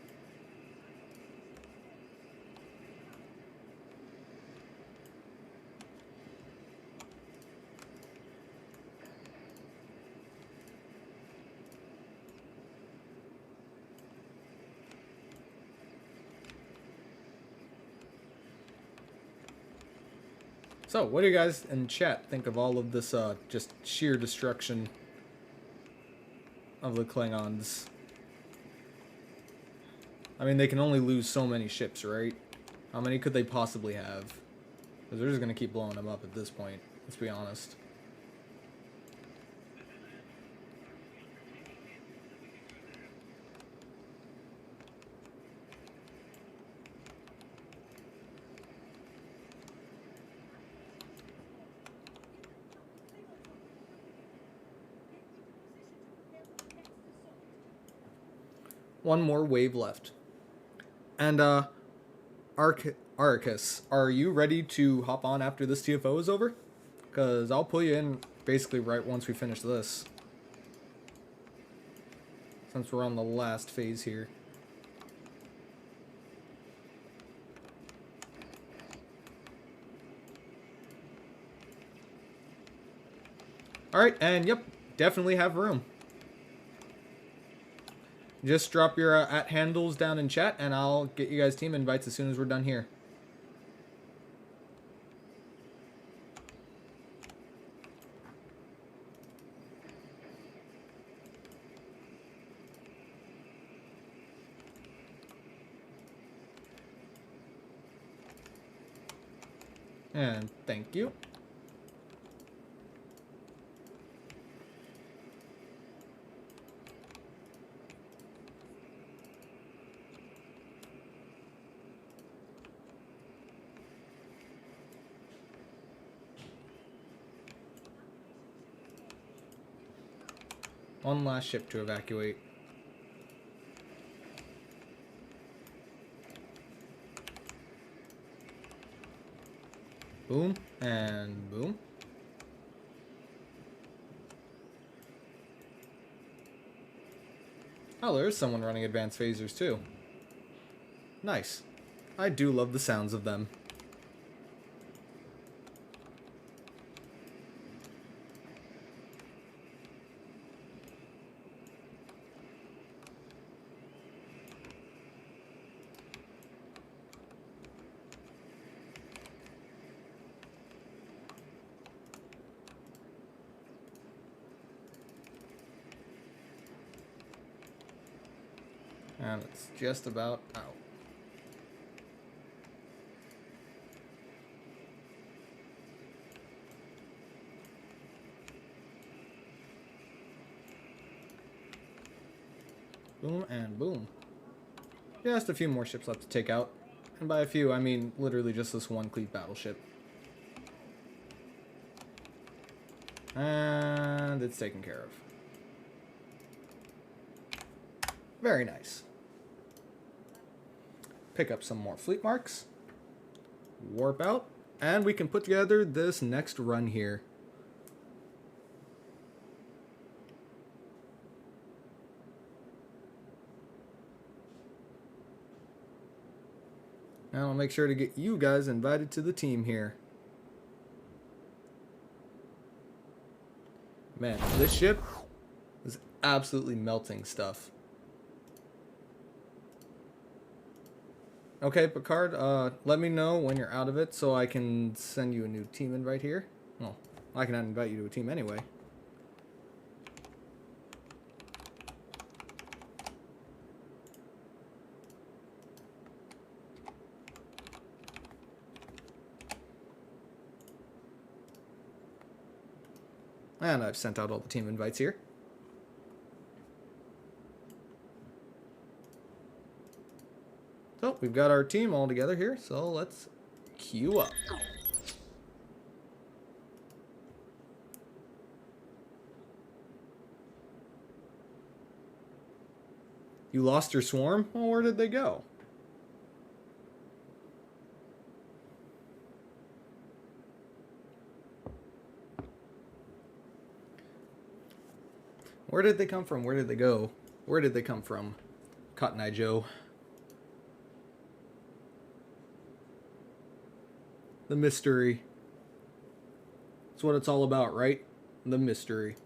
So, what do you guys in chat think of all of this just sheer destruction of the Klingons? I mean, they can only lose so many ships, right? How many could they possibly have? Because they're just going to keep blowing them up at this point, let's be honest. One more wave left. And, Arcus, are you ready to hop on after this TFO is over? Because I'll pull you in basically right once we finish this. Since we're on the last phase here. Alright, and yep, definitely have room. Just drop your at handles down in chat, and I'll get you guys team invites as soon as we're done here. And thank you. One last ship to evacuate. Boom, and boom. Oh, there's someone running advanced phasers too. Nice. I do love the sounds of them. And it's just about out. Boom and boom. Just a few more ships left to take out. And by a few, I mean literally just this one Cleave battleship. And it's taken care of. Very nice. Pick up some more fleet marks. Warp out. And we can put together this next run here. And I'll make sure to get you guys invited to the team here. Man, this ship is absolutely melting stuff. Okay, Picard, let me know when you're out of it so I can send you a new team invite here. Well, I can invite you to a team anyway. And I've sent out all the team invites here. So, we've got our team all together here, so let's queue up. You lost your swarm? Well, where did they go? Where did they come from? Where did they go? Where did they come from? Cotton Eye Joe. The mystery. That's what it's all about, right? The mystery.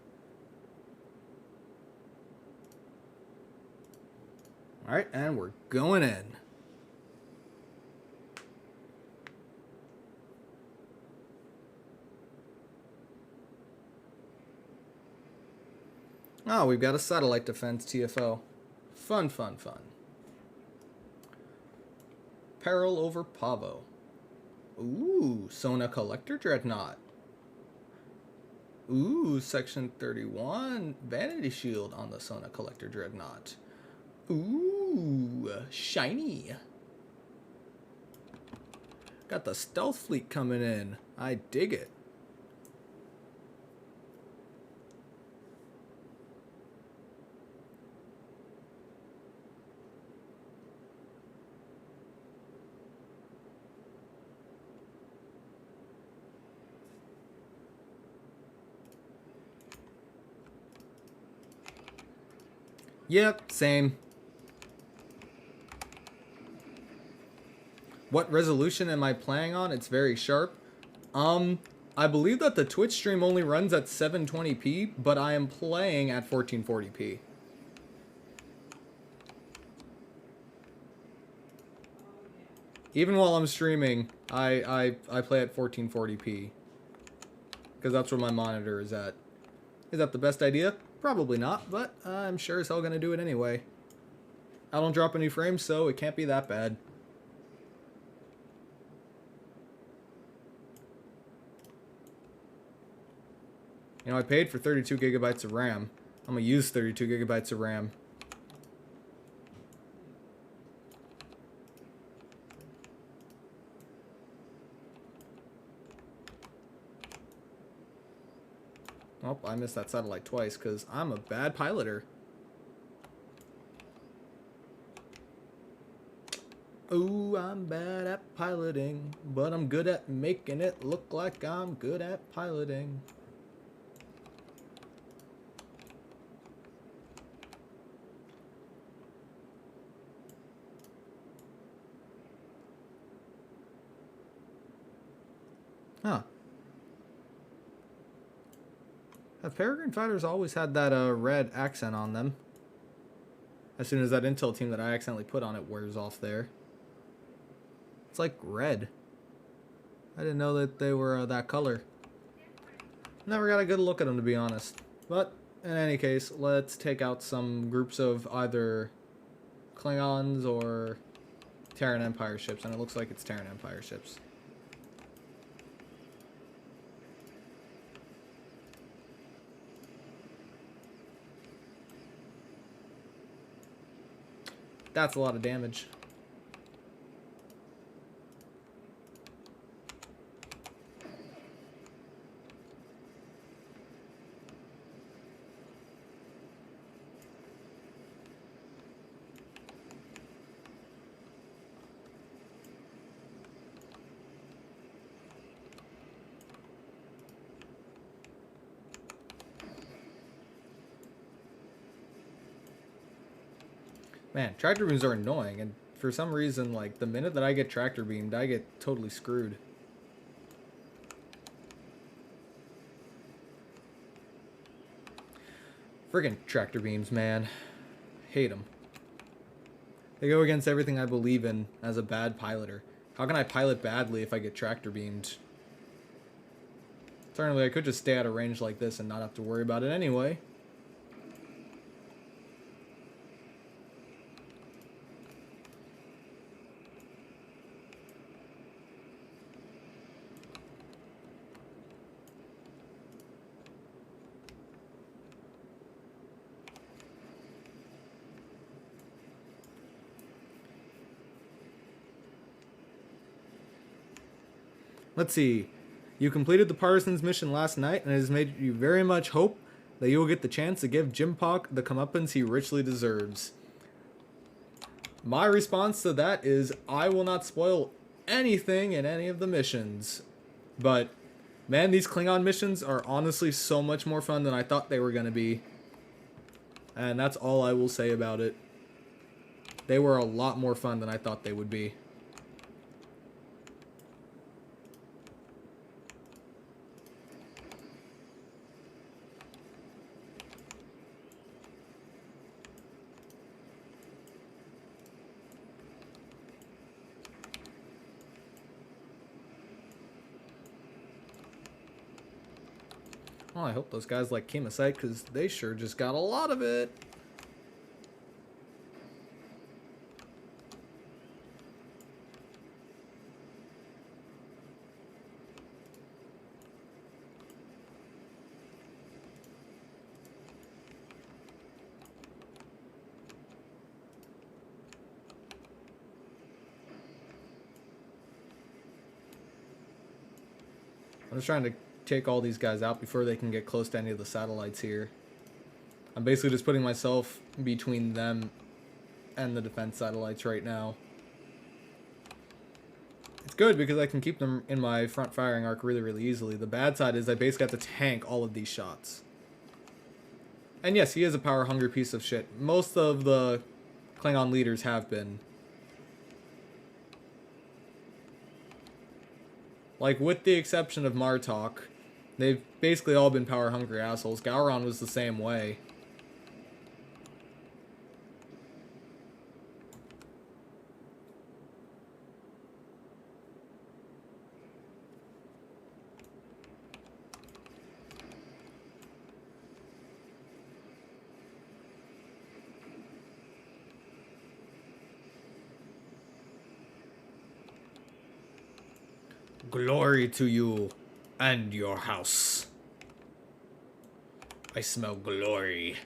Alright, and we're going in. Oh, we've got a satellite defense TFO. Fun, fun, fun. Peril over Pavo. Ooh, Sona Collector Dreadnought. Ooh, Section 31 Vanity Shield on the Sona Collector Dreadnought. Ooh, shiny. Got the stealth fleet coming in. I dig it. Yep, same. What resolution am I playing on? It's very sharp. I believe that the Twitch stream only runs at 720p, but I am playing at 1440p. Even while I'm streaming, I play at 1440p. Because that's where my monitor is at. Is that the best idea? Probably not, but I'm sure as hell gonna do it anyway. I don't drop any frames, so it can't be that bad. You know, I paid for 32 gigabytes of RAM. I'm gonna use 32 gigabytes of RAM. Oh, I missed that satellite twice because I'm a bad piloter. Ooh, I'm bad at piloting, but I'm good at making it look like I'm good at piloting. Huh. Have Peregrine fighters always had that red accent on them? As soon as that intel team that I accidentally put on it wears off there. It's like red. I didn't know that they were that color. Never got a good look at them, to be honest. But, in any case, let's take out some groups of either Klingons or Terran Empire ships. And it looks like it's Terran Empire ships. That's a lot of damage. Man, tractor beams are annoying, and for some reason, like, the minute that I get tractor beamed, I get totally screwed. Friggin' tractor beams, man. Hate them. They go against everything I believe in as a bad piloter. How can I pilot badly if I get tractor beamed? Certainly, I could just stay out of range like this and not have to worry about it anyway. Let's see. You completed the Partisans mission last night, and it has made you very much hope that you will get the chance to give Jim Pock the comeuppance he richly deserves. My response to that is I will not spoil anything in any of the missions. But, man, these Klingon missions are honestly so much more fun than I thought they were going to be. And that's all I will say about it. They were a lot more fun than I thought they would be. Well, I hope those guys like Chemocyte, because they sure just got a lot of it. I'm just trying to take all these guys out before they can get close to any of the satellites here. I'm basically just putting myself between them and the defense satellites right now. It's good because I can keep them in my front firing arc really, really easily. The bad side is I basically have to tank all of these shots. And yes, he is a power-hungry piece of shit. Most of the Klingon leaders have been. Like, with the exception of Martok, they've basically all been power-hungry assholes. Gowron was the same way. Glory to you and your house. I smell glory.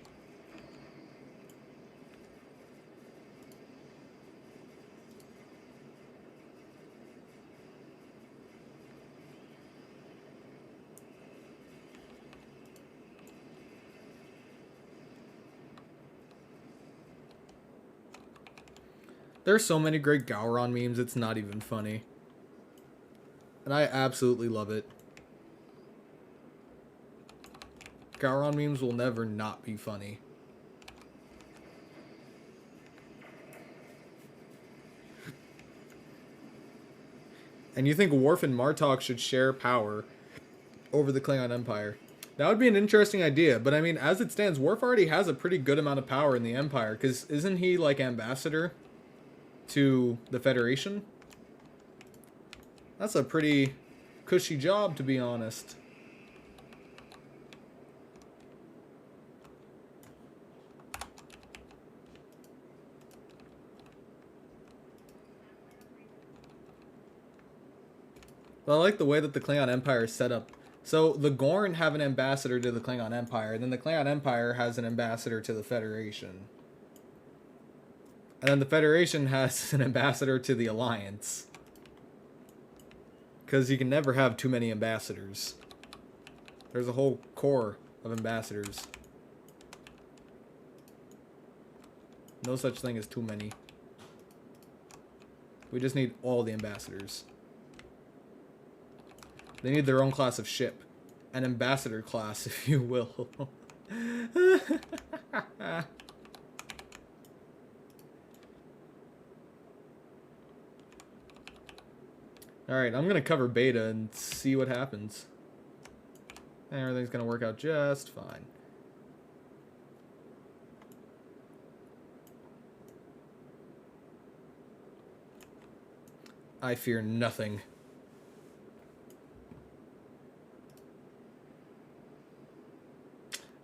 There's so many great Gowron memes, it's not even funny. And I absolutely love it. Gowron memes will never not be funny. And you think Worf and Martok should share power over the Klingon Empire? That would be an interesting idea, but I mean, as it stands, Worf already has a pretty good amount of power in the Empire, because isn't he, like, ambassador to the Federation? That's a pretty cushy job, to be honest. But I like the way that the Klingon Empire is set up. So the Gorn have an ambassador to the Klingon Empire, and then the Klingon Empire has an ambassador to the Federation. And then the Federation has an ambassador to the Alliance. Because you can never have too many ambassadors. There's a whole corps of ambassadors. No such thing as too many. We just need all the ambassadors. They need their own class of ship. An ambassador class, if you will. Alright, I'm gonna cover beta and see what happens. And everything's gonna work out just fine. I fear nothing.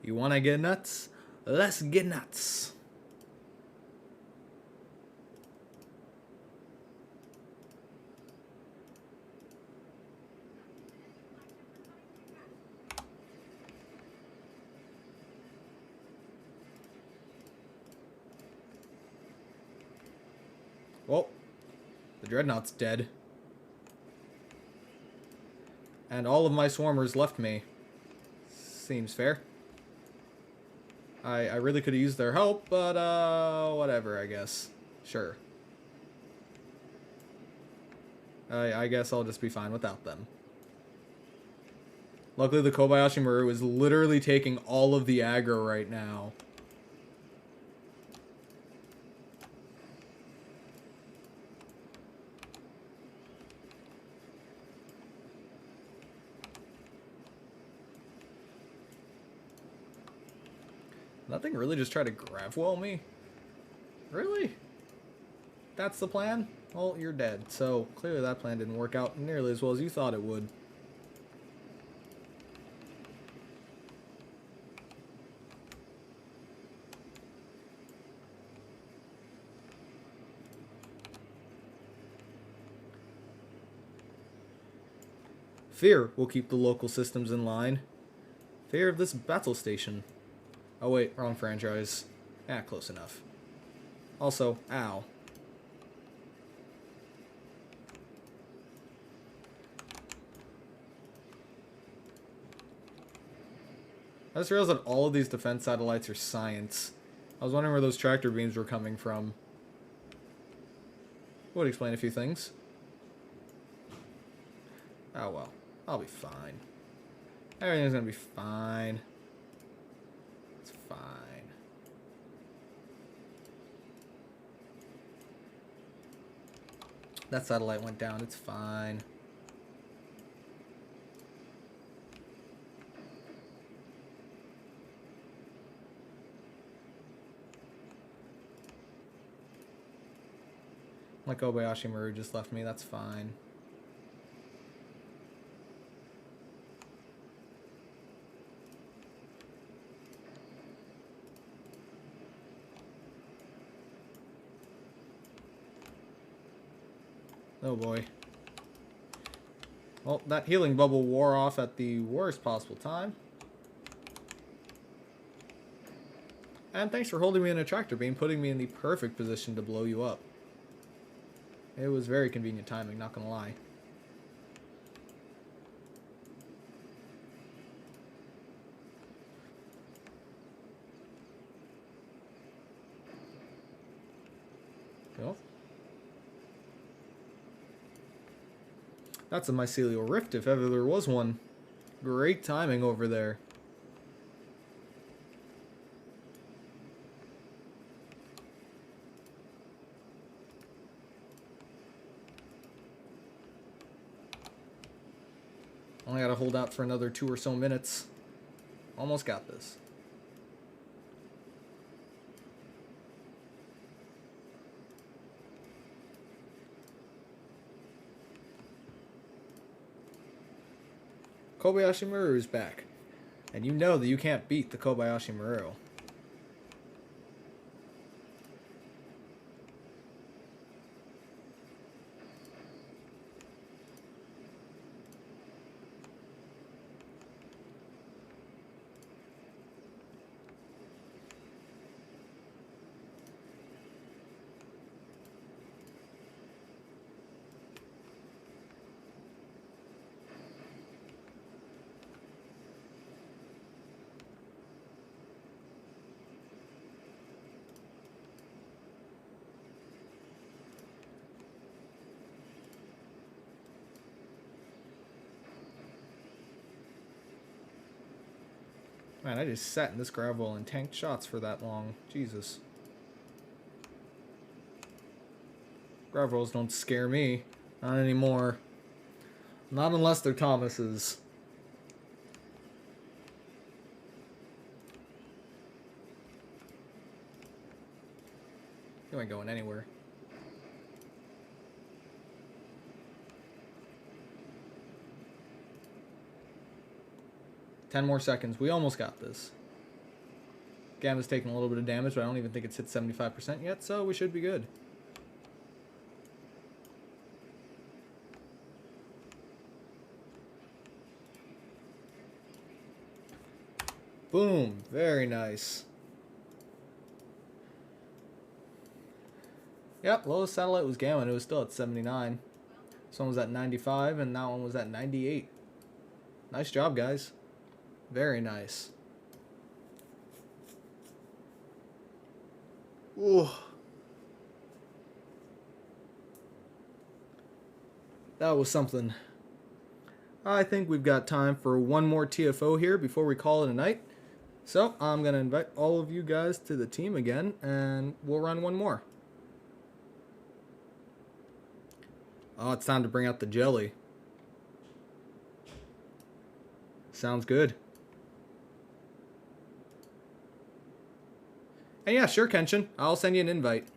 You wanna get nuts? Let's get nuts. Well, the Dreadnought's dead. And all of my swarmers left me. Seems fair. I really could have used their help, but whatever, I guess. Sure. I guess I'll just be fine without them. Luckily, the Kobayashi Maru is literally taking all of the aggro right now. That thing really just tried to grav well me? Really? That's the plan? Well, you're dead. So, clearly that plan didn't work out nearly as well as you thought it would. Fear will keep the local systems in line. Fear of this battle station. Oh wait, wrong franchise. Ah, close enough. Also, ow. I just realized that all of these defense satellites are science. I was wondering where those tractor beams were coming from. Would explain a few things. Oh well, I'll be fine. Everything's gonna be fine. It's fine. That satellite went down, it's fine. My Kobayashi Maru just left me, that's fine. Oh boy. Well, that healing bubble wore off at the worst possible time. And thanks for holding me in a tractor beam, putting me in the perfect position to blow you up. It was very convenient timing, not gonna lie. Well, that's a mycelial rift if ever there was one. Great timing over there. Only gotta hold out for another 2 or so minutes. Almost got this. Kobayashi Maru is back. And you know that you can't beat the Kobayashi Maru. Man, I just sat in this gravel and tanked shots for that long. Jesus. Gravels don't scare me. Not anymore. Not unless they're Thomas's. You ain't going anywhere. Ten more seconds. We almost got this. Gamma's taking a little bit of damage, but I don't even think it's hit 75% yet, so we should be good. Boom. Very nice. Yep, lowest satellite was Gamma, and it was still at 79. This one was at 95, and that one was at 98. Nice job, guys. Very nice. Ooh. That was something. I think we've got time for one more TFO here before we call it a night. So, I'm going to invite all of you guys to the team again, and we'll run one more. Oh, it's time to bring out the jelly. Sounds good. And yeah, sure, Kenshin. I'll send you an invite.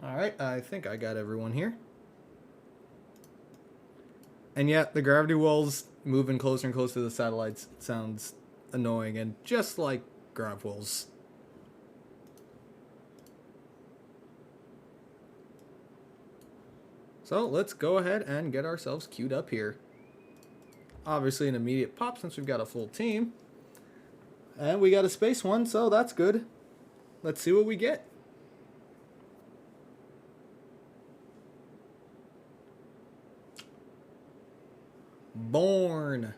Alright, I think I got everyone here. And yet, the gravity wells moving closer and closer to the satellites sounds annoying and just like grav wells. So let's go ahead and get ourselves queued up here. Obviously an immediate pop since we've got a full team. And we got a space one, so that's good. Let's see what we get. Born.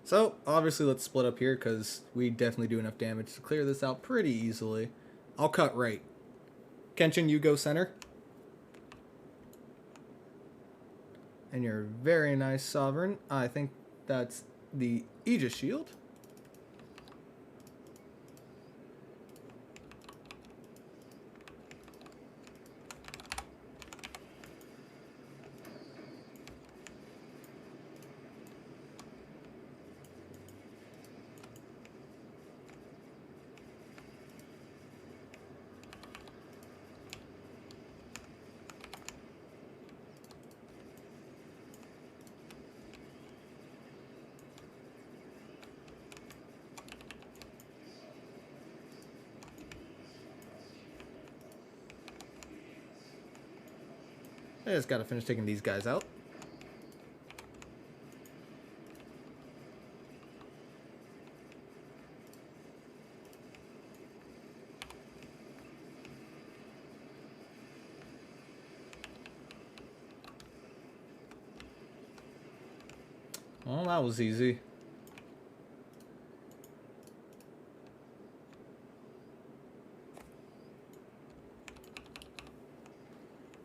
So, obviously let's split up here because we definitely do enough damage to clear this out pretty easily. I'll cut right. Kenshin, you go center. And you're very nice, Sovereign. I think that's the Aegis Shield. I just gotta finish taking these guys out. Well, that was easy.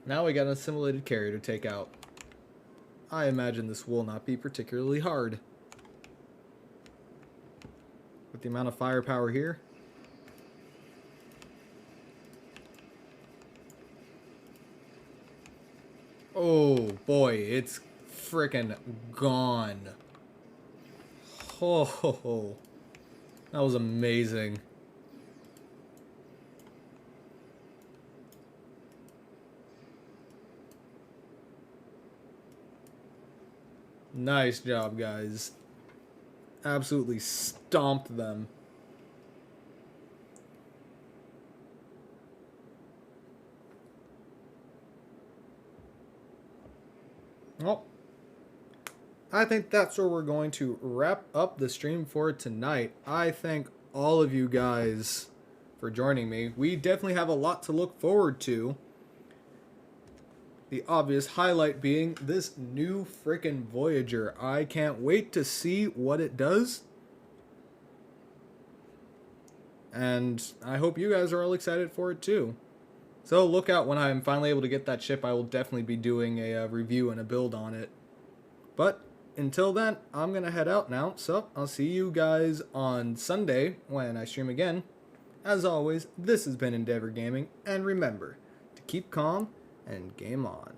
Now we got an assimilated carrier to take out. I imagine this will not be particularly hard. With the amount of firepower here. Oh boy, it's frickin' gone. Oh, that was amazing. Nice job, guys. Absolutely stomped them. Well, I think that's where we're going to wrap up the stream for tonight. I thank all of you guys for joining me. We definitely have a lot to look forward to. The obvious highlight being this new frickin' Voyager. I can't wait to see what it does. And I hope you guys are all excited for it too. So look out when I'm finally able to get that ship. I will definitely be doing a review and a build on it. But until then, I'm going to head out now. So I'll see you guys on Sunday when I stream again. As always, this has been Endeavor Gaming. And remember to keep calm and game on.